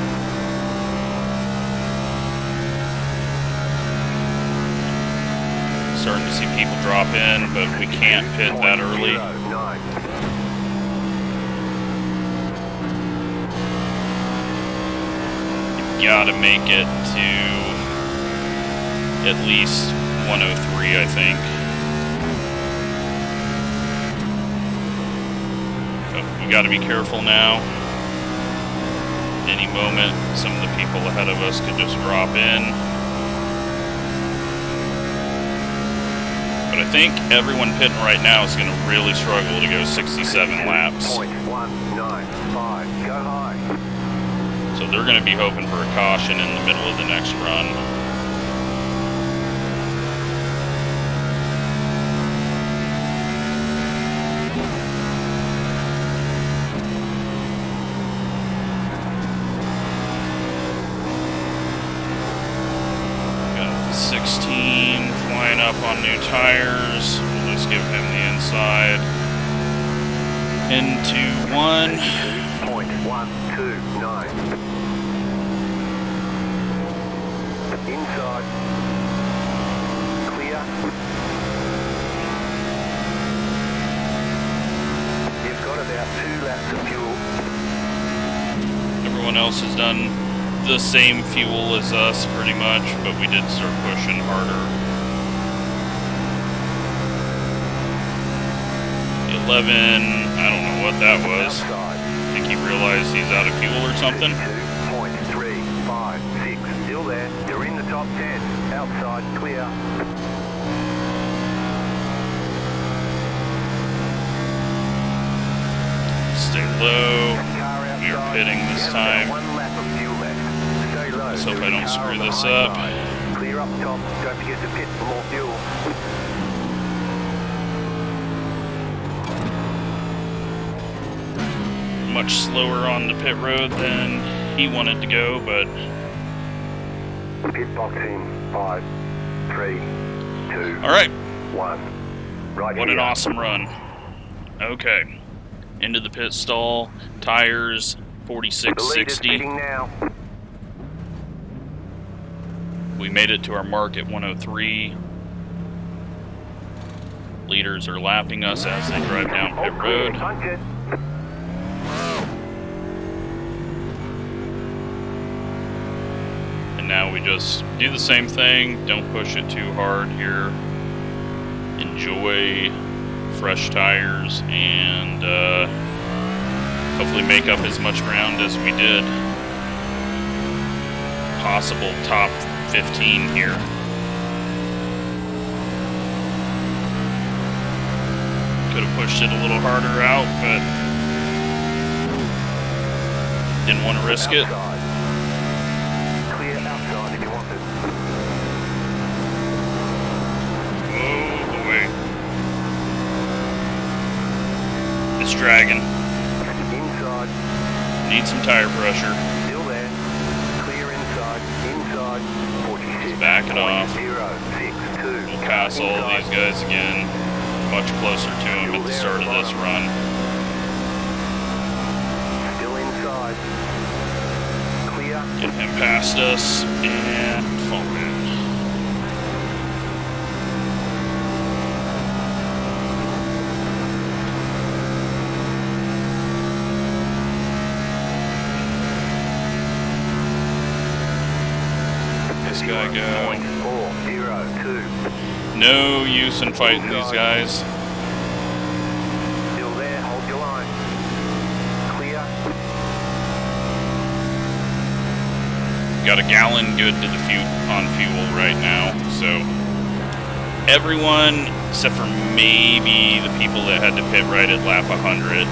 Starting to see people drop in, but we can't pit that early. You've got to make it to at least 103, I think. But we got to be careful now. Any moment, some of the people ahead of us could just drop in. But I think everyone pitting right now is going to really struggle to go 67 laps. 0.195, go high. So they're going to be hoping for a caution in the middle of the next run. Got 16 flying up on new tires. We'll just give him the inside. Into 1. 0.129. Inside. Clear. You've got about 2 laps of fuel. Everyone else has done the same fuel as us pretty much, but we did start pushing harder. 11, I don't know what that was. I think he realized he's out of fuel or something. 2.356, still there. You're in the top 10. Outside, clear. Stay low. We are pitting this time. Let's hope I don't screw this up. Clear up top. Don't forget to pit for more fuel. Much slower on the pit road than he wanted to go, but pit boxing 5, 3, 2. all right. 1. Right. What an awesome run. Okay. Into the pit stall. Tires 4660. Now. We made it to our mark at 103. Leaders are lapping us as they drive down pit road. And now we just do the same thing. Don't push it too hard here. Enjoy fresh tires and hopefully make up as much ground as we did. Possible top 15 here. Could have pushed it a little harder out, but didn't want to risk it. Clear outside if you want it. Oh boy. It's dragging. Inside. Need some tire pressure. Still there. Clear inside. Inside. 46. Back it off. 062. We'll pass all of these guys again. Much closer to him at the start of this run. Still inside. Clear. Get him past us and fall in. This guy go. 402. No use in fighting these guys. Still there, hold your line. Clear. Got a gallon good to the on fuel right now, so everyone except for maybe the people that had to pit right at lap 100,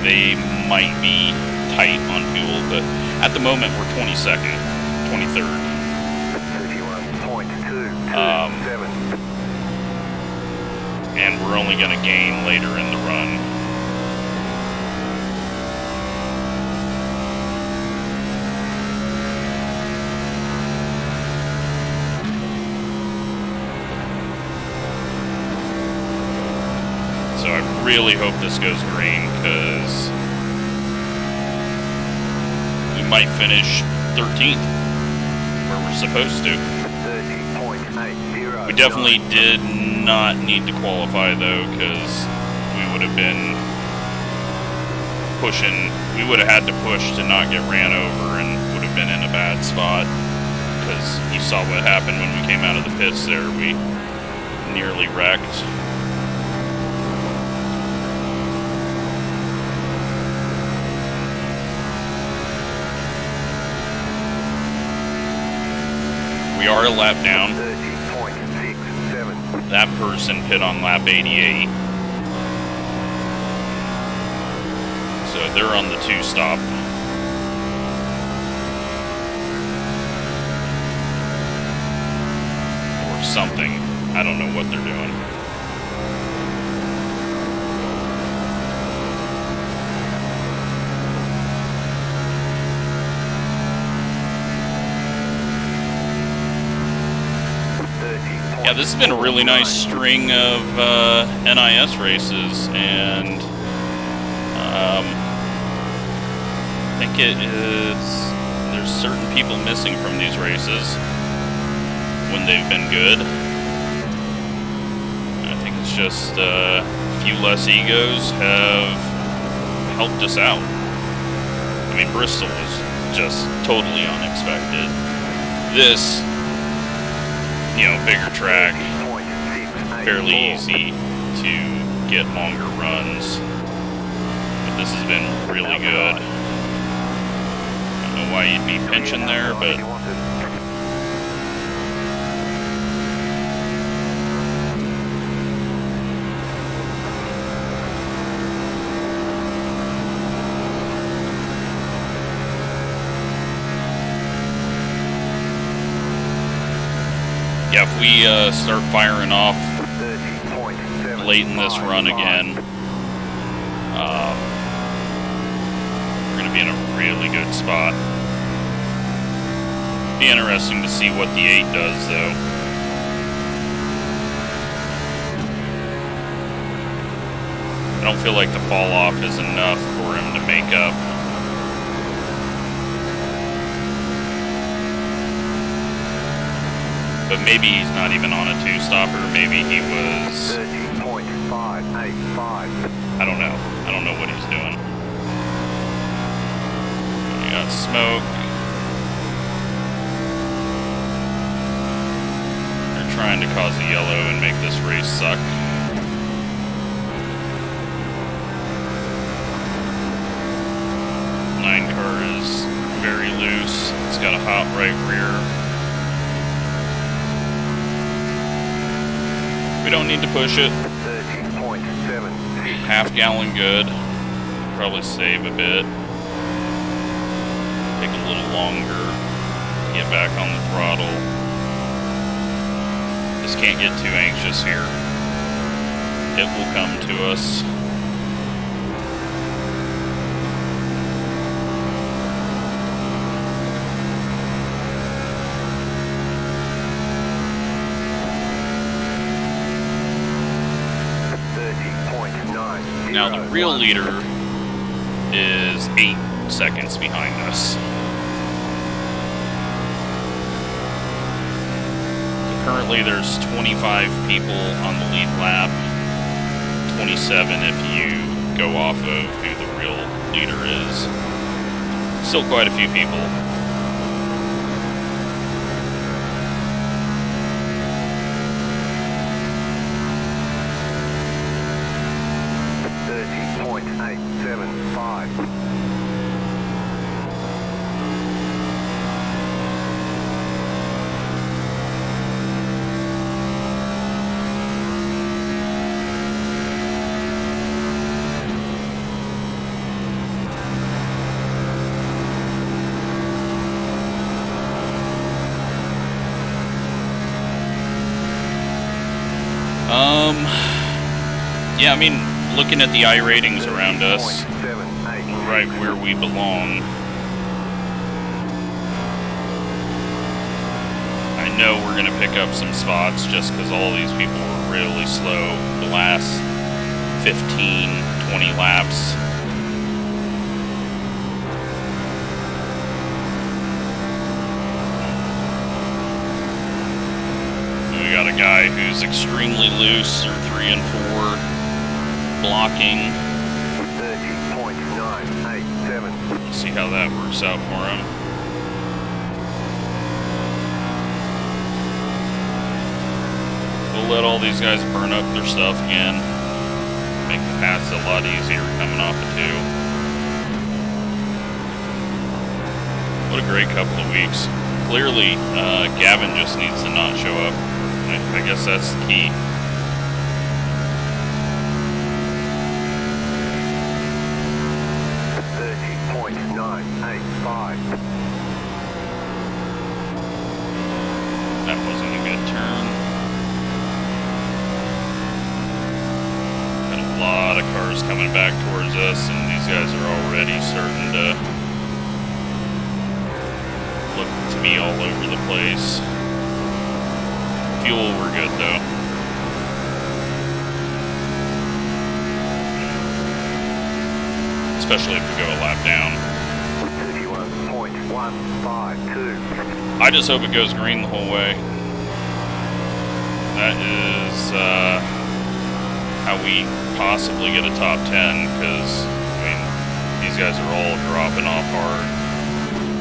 they might be tight on fuel, but at the moment we're 22nd, 23rd. 31.227. And we're only going to gain later in the run. So I really hope this goes green, because we might finish 13th, where we're supposed to. 30.80. We definitely did not need to qualify, though, because we would have been pushing. We would have had to push to not get ran over and would have been in a bad spot, because you saw what happened when we came out of the pits there. We nearly wrecked. We are a lap down. 30.67. That person pit on lap 88. So they're on the 2-stop. Or something. I don't know what they're doing. Yeah, this has been a really nice string of NIS races, and I think there's certain people missing from these races when they've been good. I think it's just a few less egos have helped us out. I mean, Bristol was just totally unexpected. This, you know, bigger track, fairly easy to get longer runs, but this has been really good. I don't know why you'd be pinching there, but yeah, if we start firing off late in this run again, we're going to be in a really good spot. Be interesting to see what the 8 does, though. I don't feel like the fall off is enough for him to make up. But maybe he's not even on a 2-stopper. Maybe he was 30.585. I don't know. I don't know what he's doing. We got smoke. cause a yellow and make this race suck. Nine car is very loose. It's got a hot right rear. We don't need to push it. 30.7. Half gallon good. Probably save a bit. Take a little longer. Get back on the throttle. Just can't get too anxious here. It will come to us. Now the real leader is 8 seconds behind us. So currently there's 25 people on the lead lap, 27 if you go off of who the real leader is. Still quite a few people. Yeah, I mean, looking at the iRatings around us, we're right where we belong. I know we're going to pick up some spots just because all these people were really slow the last 15, 20 laps. We got a guy who's extremely loose through 3 and 4. Blocking. 30.987. See how that works out for him. We'll let all these guys burn up their stuff again. Make the pass a lot easier coming off of 2. What a great couple of weeks. Clearly, Gavin just needs to not show up. I guess that's the key. That wasn't a good turn. Got a lot of cars coming back towards us, and these guys are already starting to look to be all over the place. Fuel, we're good though. Especially if we go a lap down. 31.152. I just hope it goes green the whole way. That is how we possibly get a top 10, because, I mean, these guys are all dropping off hard.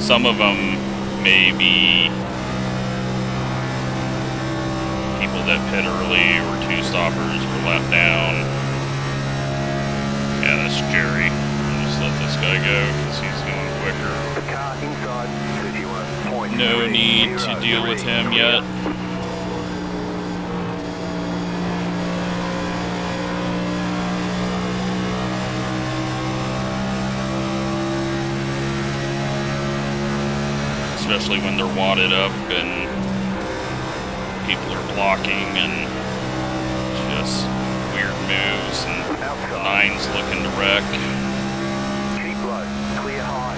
Some of them may be people that pit early or 2-stoppers or lap down. Yeah, that's Jerry. Let this guy go because he's going quicker. No need to deal with him yet. Especially when they're wadded up and people are blocking and just weird moves and 9's looking to wreck. Clear high.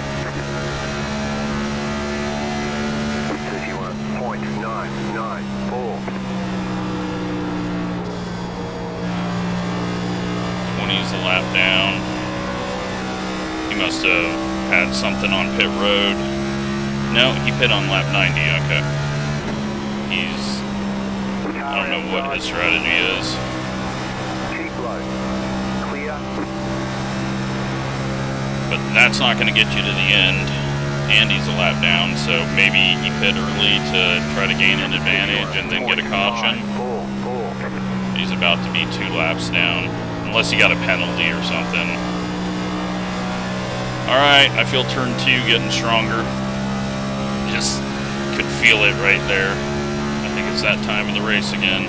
31.994. 20's a lap down. He must have had something on pit road. No, he pit on lap 90, okay. He's... I don't know what his strategy is. Keep low. Clear. But that's not going to get you to the end. And he's a lap down, so maybe he pit early to try to gain an advantage and then get a caution. he's about to be 2 laps down. Unless he got a penalty or something. Alright, I feel turn 2 getting stronger. Just could feel it right there. I think it's that time of the race again.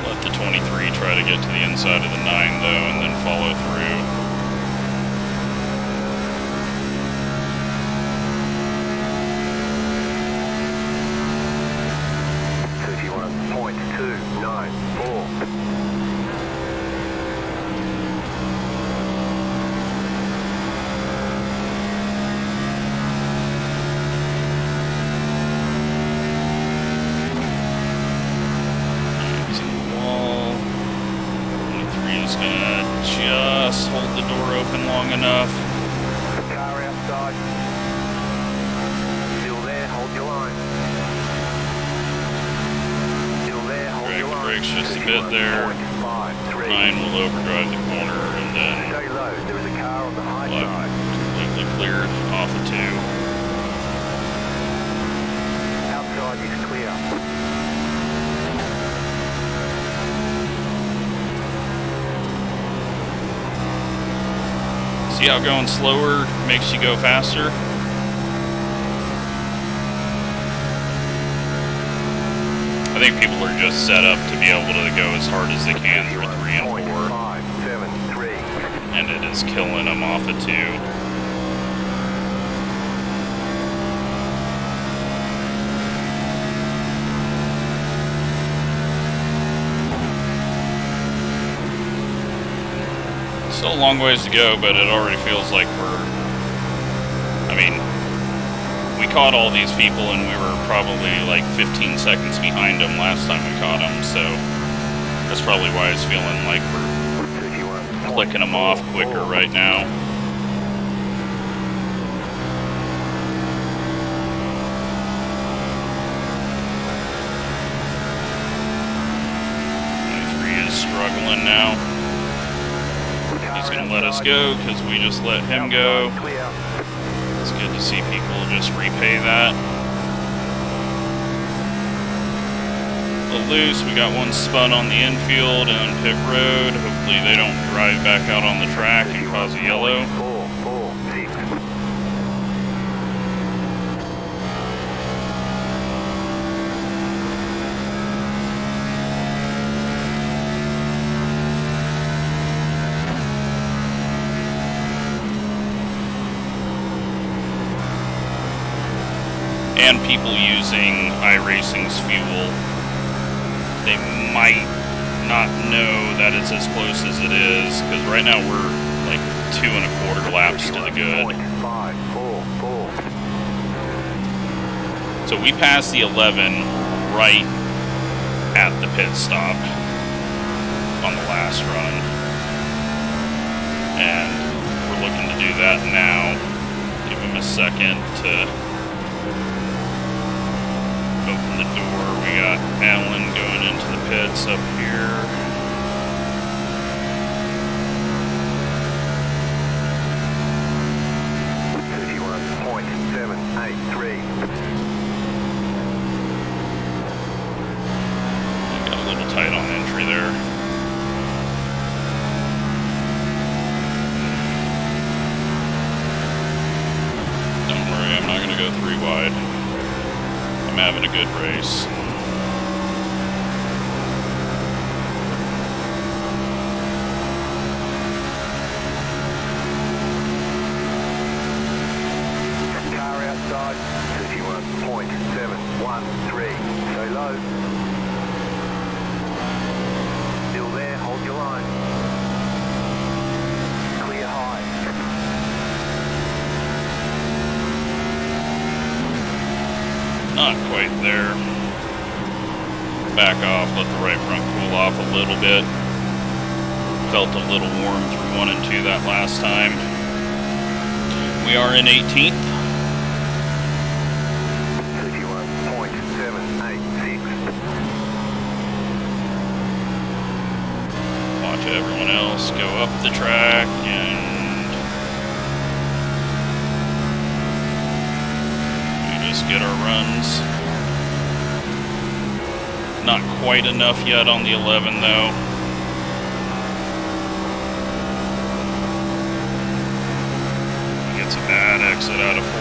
Let the 23 try to get to the inside of the 9 though, and then follow through. Hold the door open long enough. Car outside. Still there, hold your line. Still there, hold your line. Drag the brakes just a bit there. 9 will overdrive the corner and then stay low, there is a car on the high side. Completely cleared off of 2. Outside is clear. See how going slower makes you go faster? I think people are just set up to be able to go as hard as they can through 3 and 4. 5, 7, 3. And it is killing them off of 2. Still a long ways to go, but it already feels like I mean, we caught all these people and we were probably like 15 seconds behind them last time we caught them, so that's probably why it's feeling like we're clicking them off quicker right now. Struggling now. He's going to let us go because we just let him go. It's good to see people just repay that. A little loose. We got one spun on the infield and pit road. Hopefully they don't drive back out on the track and cause a yellow. And people using iRacing's fuel, they might not know that it's as close as it is, because right now we're like 2 1/4 laps to the good. So we passed the 11 right at the pit stop on the last run, and we're looking to do that now. Give him a second to open the door. We got Alan going into the pits up here. Got a little tight on entry there. Don't worry, I'm not going to go 3 wide. I'm having a good race. Car outside, 31.713. Stay low. Still there, hold your line. Clear high. Not quite there. Back off, let the right front cool off a little bit. Felt a little warm through 1 and 2 that last time. We are in 18th. 31.786. Watch everyone else go up the track and get our runs. Not quite enough yet on the 11 though. He gets a bad exit out of 4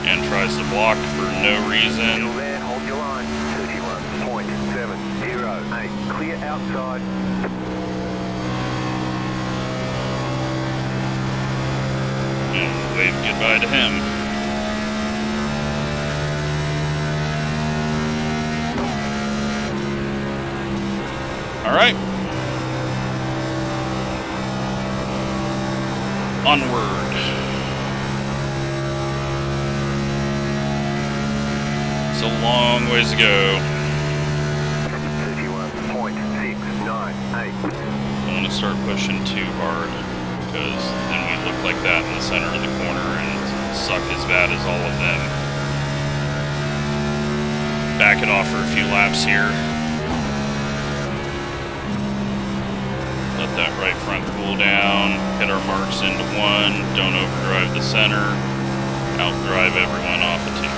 and tries to block for no reason. Still there, hold your line. 31.708. Clear outside. And wave goodbye to him. All right. Onward. It's a long ways to go. 31.698. I want to start pushing too hard, because then we look like that in the center of the corner and suck as bad as all of them. Back it off for a few laps here. Let that right front cool down, hit our marks into 1, don't overdrive the center, outdrive everyone off of 2.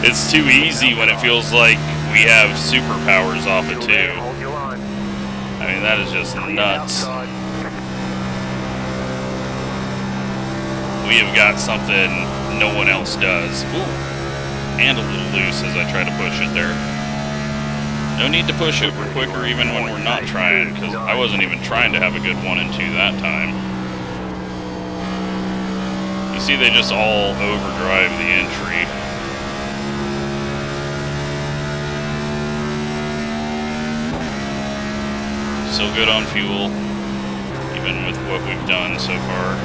It's too easy when it feels like we have superpowers off of 2. I mean, that is just nuts. We have got something no one else does. Ooh. And a little loose as I try to push it there. No need to push it quicker even when we're not trying, because I wasn't even trying to have a good 1 and 2 that time. You see, they just all overdrive the entry. Still good on fuel, even with what we've done so far.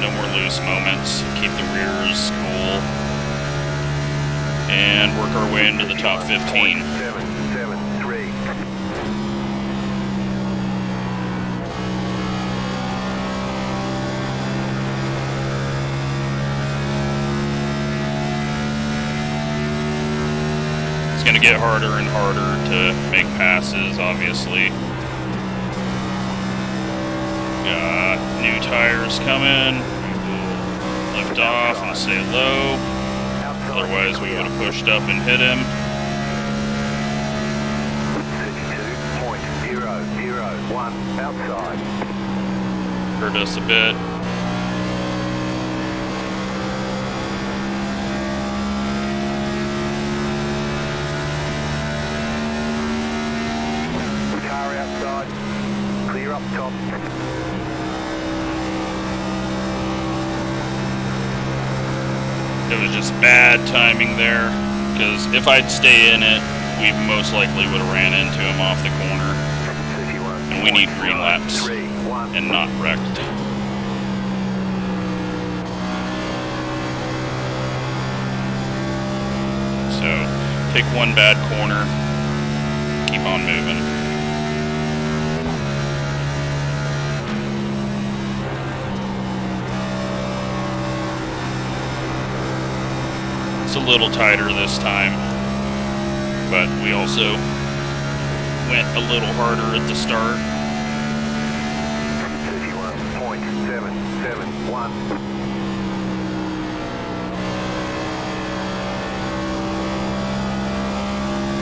No more loose moments. Keep the rears cool. And work our way into the top 15. It's going to get harder and harder to make passes, obviously. Got new tires coming. We'll lift off and stay low. Otherwise, we would have pushed up and hit him. 32.001 outside. Hurt us a bit. Clear up top. It was just bad timing there, because if I'd stay in it, we most likely would have ran into him off the corner. And we need green laps and not wrecked. So, take one bad corner, keep on moving. It's a little tighter this time, but we also went a little harder at the start. 31.771.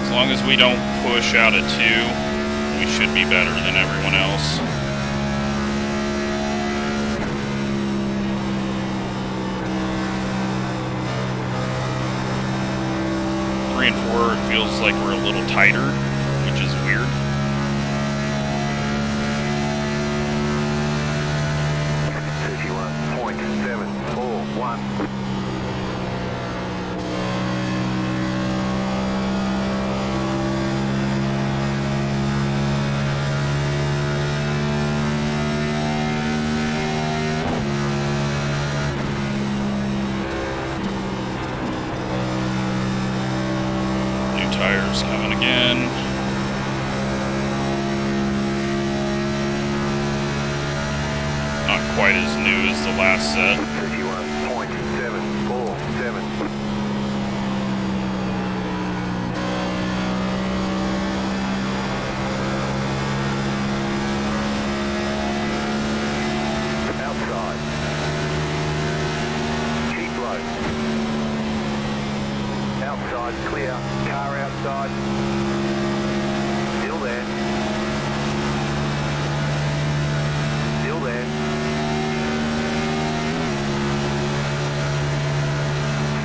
As long as we don't push out of 2, we should be better than everyone else. And 4, it feels like we're a little tighter, which is weird. Tires coming again. Not quite quite as new as the last set. 31.747. Outside. Keep low. Outside, clear. Car outside. Still there. Still there.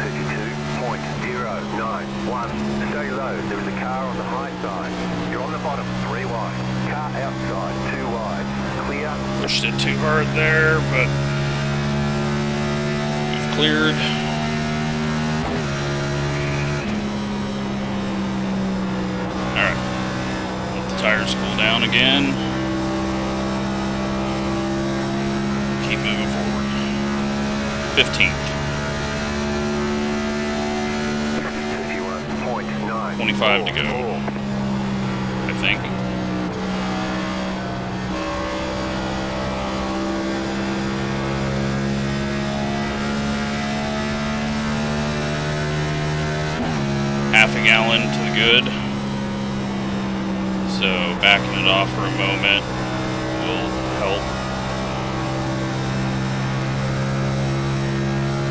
32.091. Stay low. There is a car on the high side. You're on the bottom, 3 wide. Car outside, 2 wide. Clear. Pushed it too hard there, but we've cleared. Alright. Let the tires cool down again. Keep moving forward. 15th. 31.9. 25 to go, I think. Half a gallon to the good. So backing it off for a moment will help.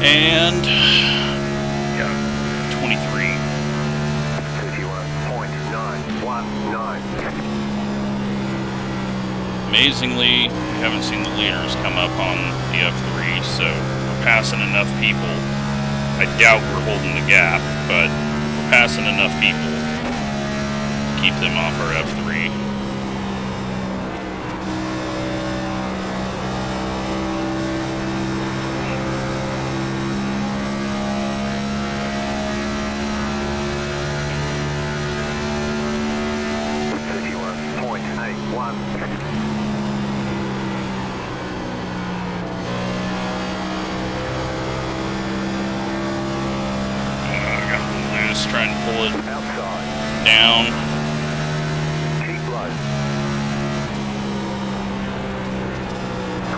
And yeah, 23. 31.919. Amazingly, we haven't seen the leaders come up on the F3, so we're passing enough people. I doubt we're holding the gap, but we're passing enough people to keep them off our F3. Trying to pull it Outside. down. Keep low.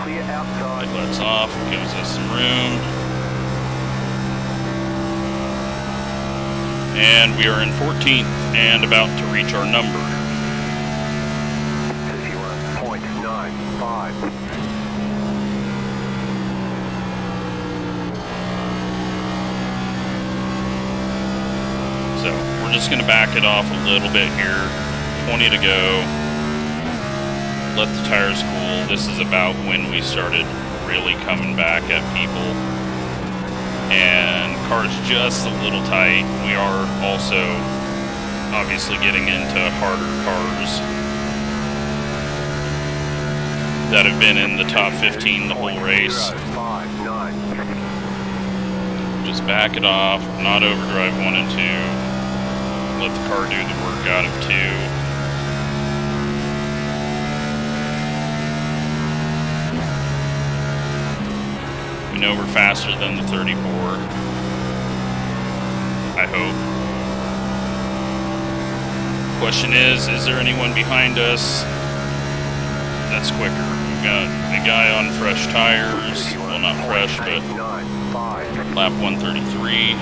Clear outside. It lets off, gives us some room. And we are in 14th and about to reach our number. 31.95. So we're just going to back it off a little bit here. 20 to go. Let the tires cool. This is about when we started really coming back at people. And car's just a little tight. We are also obviously getting into harder cars that have been in the top 15 the whole race. Just back it off, not overdrive 1 and 2. Let the car do the work out of 2. We know we're faster than the 34. I hope. Question is there anyone behind us that's quicker? We've got a guy on fresh tires. Well, not fresh, but lap 133.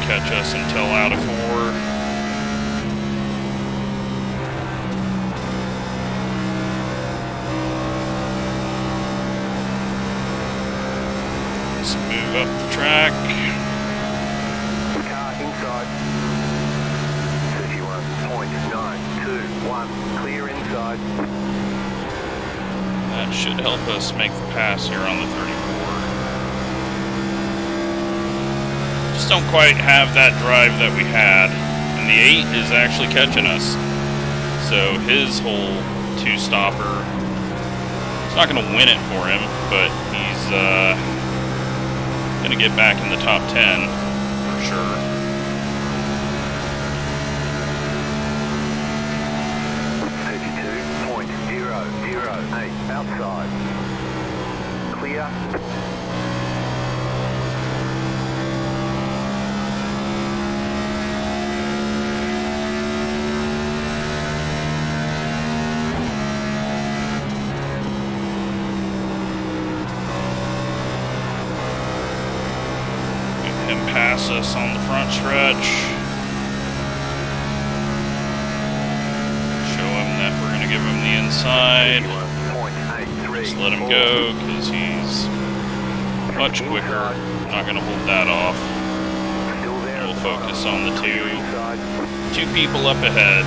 Catch us until out of 4. Let's move up the track. Car inside. 31.921. Clear inside. That should help us make the pass here on the 34. Don't quite have that drive that we had, and the 8 is actually catching us. So his whole 2-stopper, it's not going to win it for him, but he's going to get back in the top 10 for sure. Outside. Clear. pass us on the front stretch. Show him that we're going to give him the inside. Just let him go because he's much quicker. Not going to hold that off. We'll focus on the two people up ahead.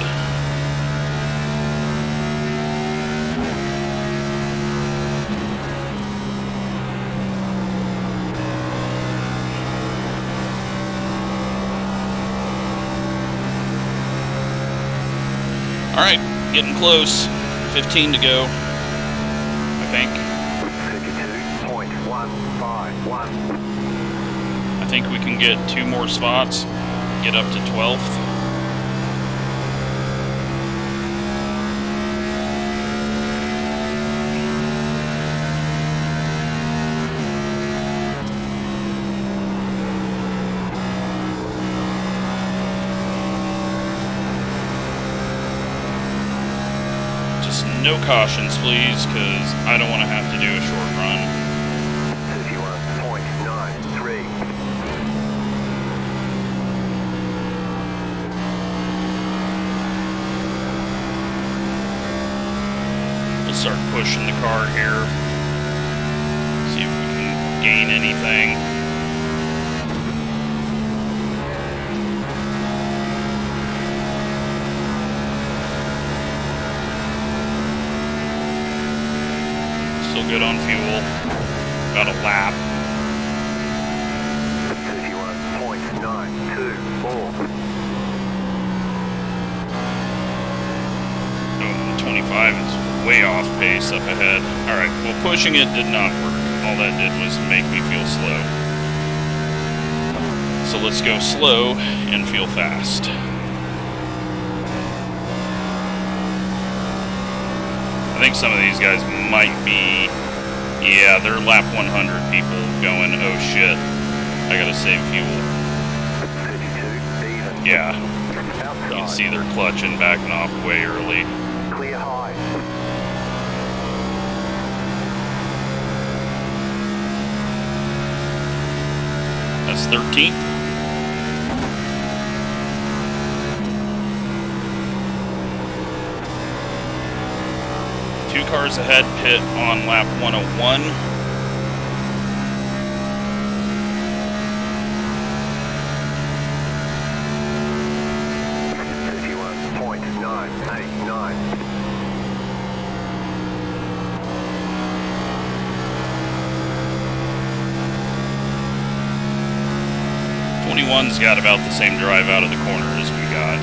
Alright, getting close. 15 to go, I think. 52.151. I think we can get 2 more spots, get up to 12th. No cautions, please, because I don't want to have to do a short run. 31.93. We'll start pushing the car here. See if we can gain anything. Still good on fuel. About a lap. 31.924. 25 is way off pace up ahead. Alright, well, pushing it did not work. All that did was make me feel slow. So let's go slow and feel fast. I think some of these guys might be, yeah, they're lap 100 people going, oh shit, I gotta save fuel. 52 even. Yeah, you can see they're clutching, backing off way early. Clear high. That's 13th. Two cars ahead, pit on lap 101. 31.989. One's got about the same drive out of the corner as we got.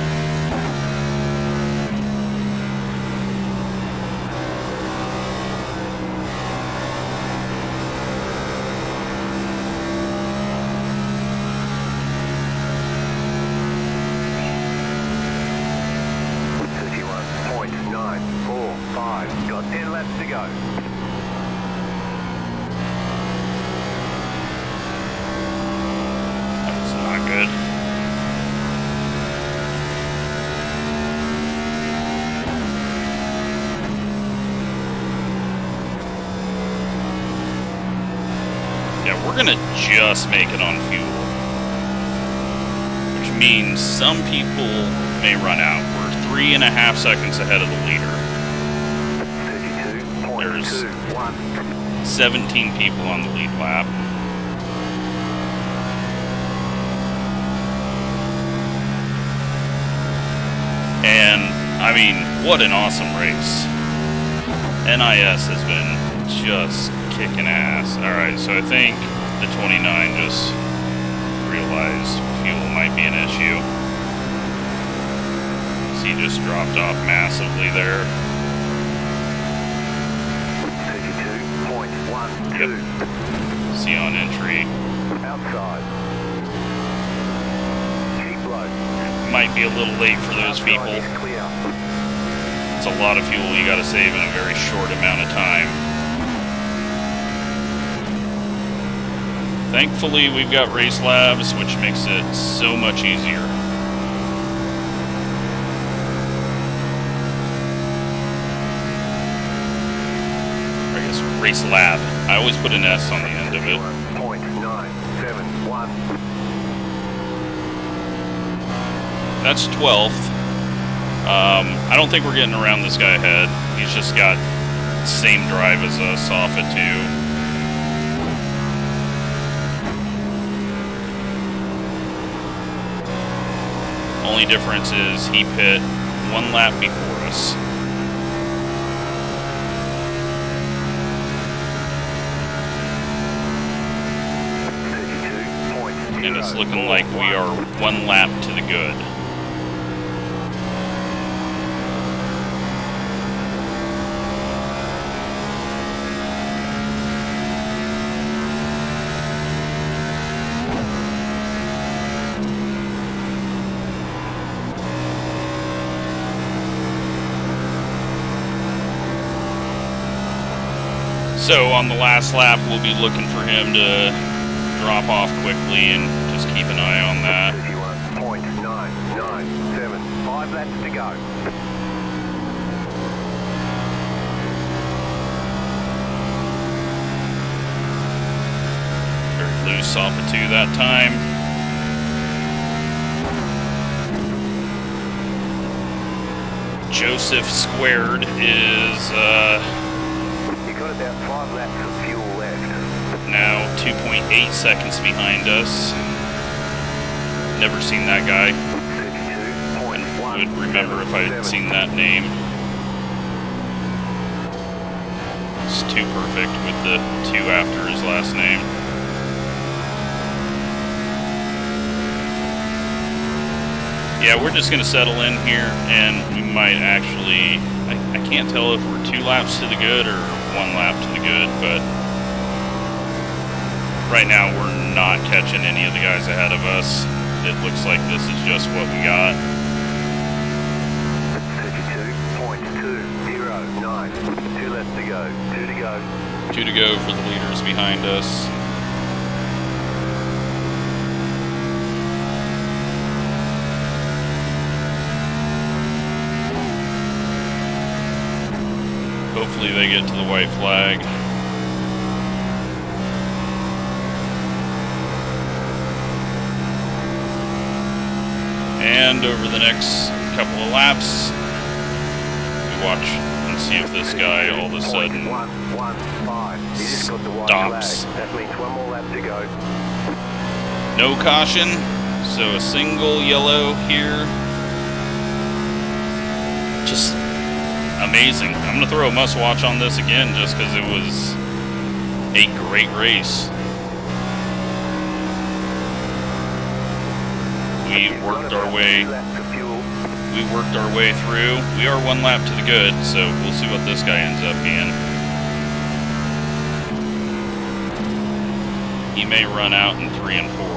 Got 10 laps to go. That's not good. Yeah, we're gonna just make it on fuel, which means some people may run out. We're 3.5 seconds ahead of the leader. There's 17 people on the lead lap. And, I mean, what an awesome race. NIS has been just kicking ass. Alright, so I think the 29 just realized fuel might be an issue. So he just dropped off massively there. 32.12. Yep. See on entry. Outside. Keep low. Might be a little late for those people. Outside is clear. It's a lot of fuel you gotta save in a very short amount of time. Thankfully, we've got Racelabs, which makes it so much easier. Racelab. I always put an S on the end of it. 1.971. that's 12th. I don't think we're getting around this guy ahead. He's just got the same drive as us off at 2. Only difference is he pit 1 lap before us. And it's looking like we are 1 lap to the good. So on the last lap, we'll be looking for him to drop off quickly and just keep an eye on that. 51.997, 5 laps to go. Very loose off of 2 that time. Joseph Squared is You got about 5 laps of fuel left. now 2.8 seconds behind us. Never seen that guy. And would remember if I had seen that name. It's too perfect with the 2 after his last name. Yeah, we're just going to settle in here, and we might actually... I can't tell if we're 2 laps to the good or 1 lap to the good, but right now we're not catching any of the guys ahead of us. It looks like this is just what we got. 32.209. 2 laps to go. 2 to go. 2 to go for the leaders behind us. Hopefully they get to the white flag. And over the next couple of laps, we watch and see if this guy all of a sudden stops. That means 1 more lap to go. No caution, so a single yellow here. Just amazing. I'm going to throw a must watch on this again just because it was a great race. We worked our way through. We are 1 lap to the good, so we'll see what this guy ends up being. He may run out in 3 and 4.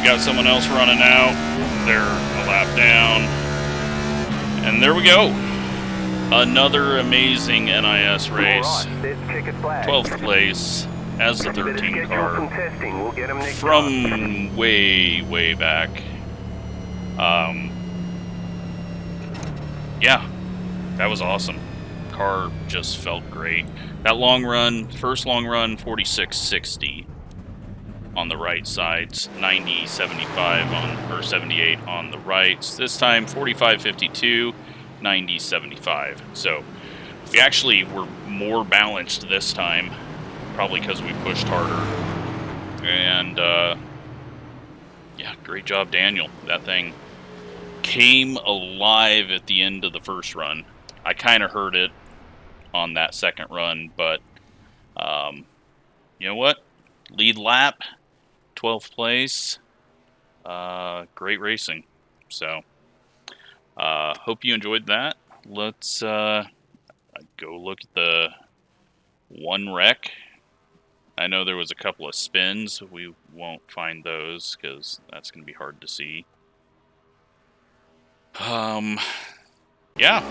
Got someone else running out. They're a lap down. And there we go. Another amazing NIS race. 12th place as the 13 car. From way back. Yeah, that was awesome. Car just felt great. That long run, first long run, 46.60. On the right sides, 90.75 on, or 78 on the rights. This time 45.52, 90.75. So we actually were more balanced this time, probably because we pushed harder. And yeah, great job, Daniel. That thing came alive at the end of the first run. I kind of heard it on that second run, but you know what? Lead lap. 12th place, great racing. So, hope you enjoyed that. Let's go look at the 1 wreck. I know there was a couple of spins. We won't find those because that's going to be hard to see. Yeah,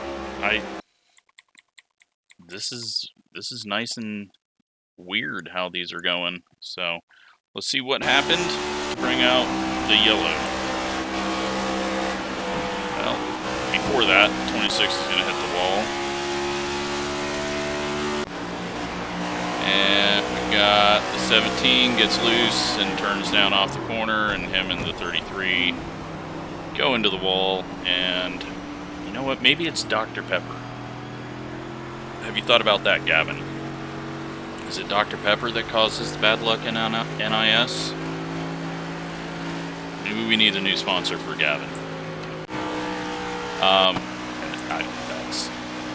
this is nice and weird how these are going. So let's see what happened to bring out the yellow. Well, before that, 26 is going to hit the wall. And we got the 17 gets loose and turns down off the corner, and him and the 33 go into the wall. And you know what? Maybe it's Dr. Pepper. Have you thought about that, Gavin? Is it Dr. Pepper that causes the bad luck in NIS? Maybe we need a new sponsor for Gavin.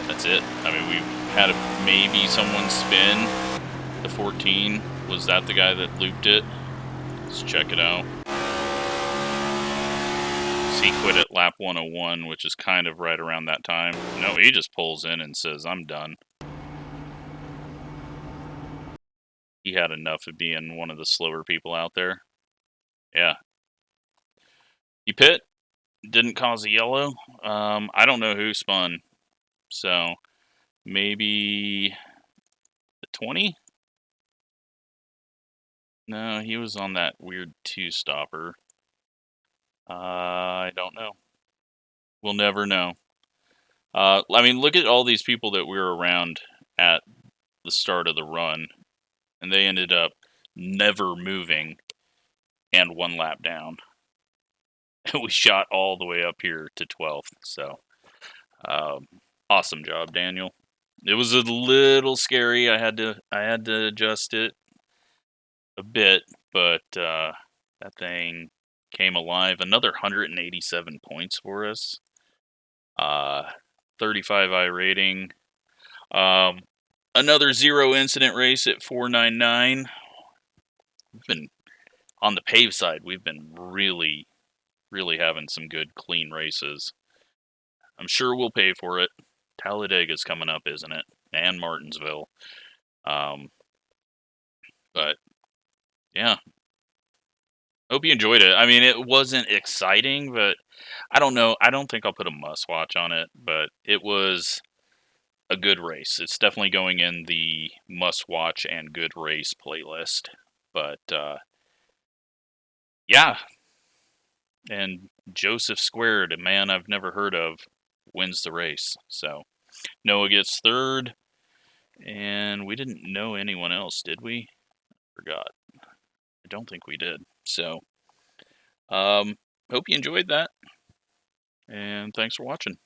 That's it. I mean, we had maybe someone spin the 14. Was that the guy that looped it? Let's check it out. So he quit at lap 101, which is kind of right around that time. No, he just pulls in and says, I'm done. He had enough of being one of the slower people out there. Yeah. He pit. Didn't cause a yellow. I don't know who spun. So maybe the 20? No, he was on that weird 2-stopper. I don't know. We'll never know. I mean, look at all these people that we were around at the start of the run, and they ended up never moving and 1 lap down. We shot all the way up here to 12th. So, awesome job, Daniel. It was a little scary. I had to adjust it a bit, but that thing came alive. Another 187 points for us. 35 iRating. Another 0 incident race at 499. We've been on the pave side. We've been really having some good clean races. I'm sure we'll pay for it. Talladega's coming up, isn't it? And Martinsville. But yeah. Hope you enjoyed it. I mean, it wasn't exciting, but I don't know. I don't think I'll put a must watch on it, but it was a good race. It's definitely going in the must watch and good race playlist. But yeah. And Joseph Squared, a man I've never heard of, wins the race. So Noah gets third. And we didn't know anyone else, did we? Forgot. I don't think we did. So, hope you enjoyed that. And thanks for watching.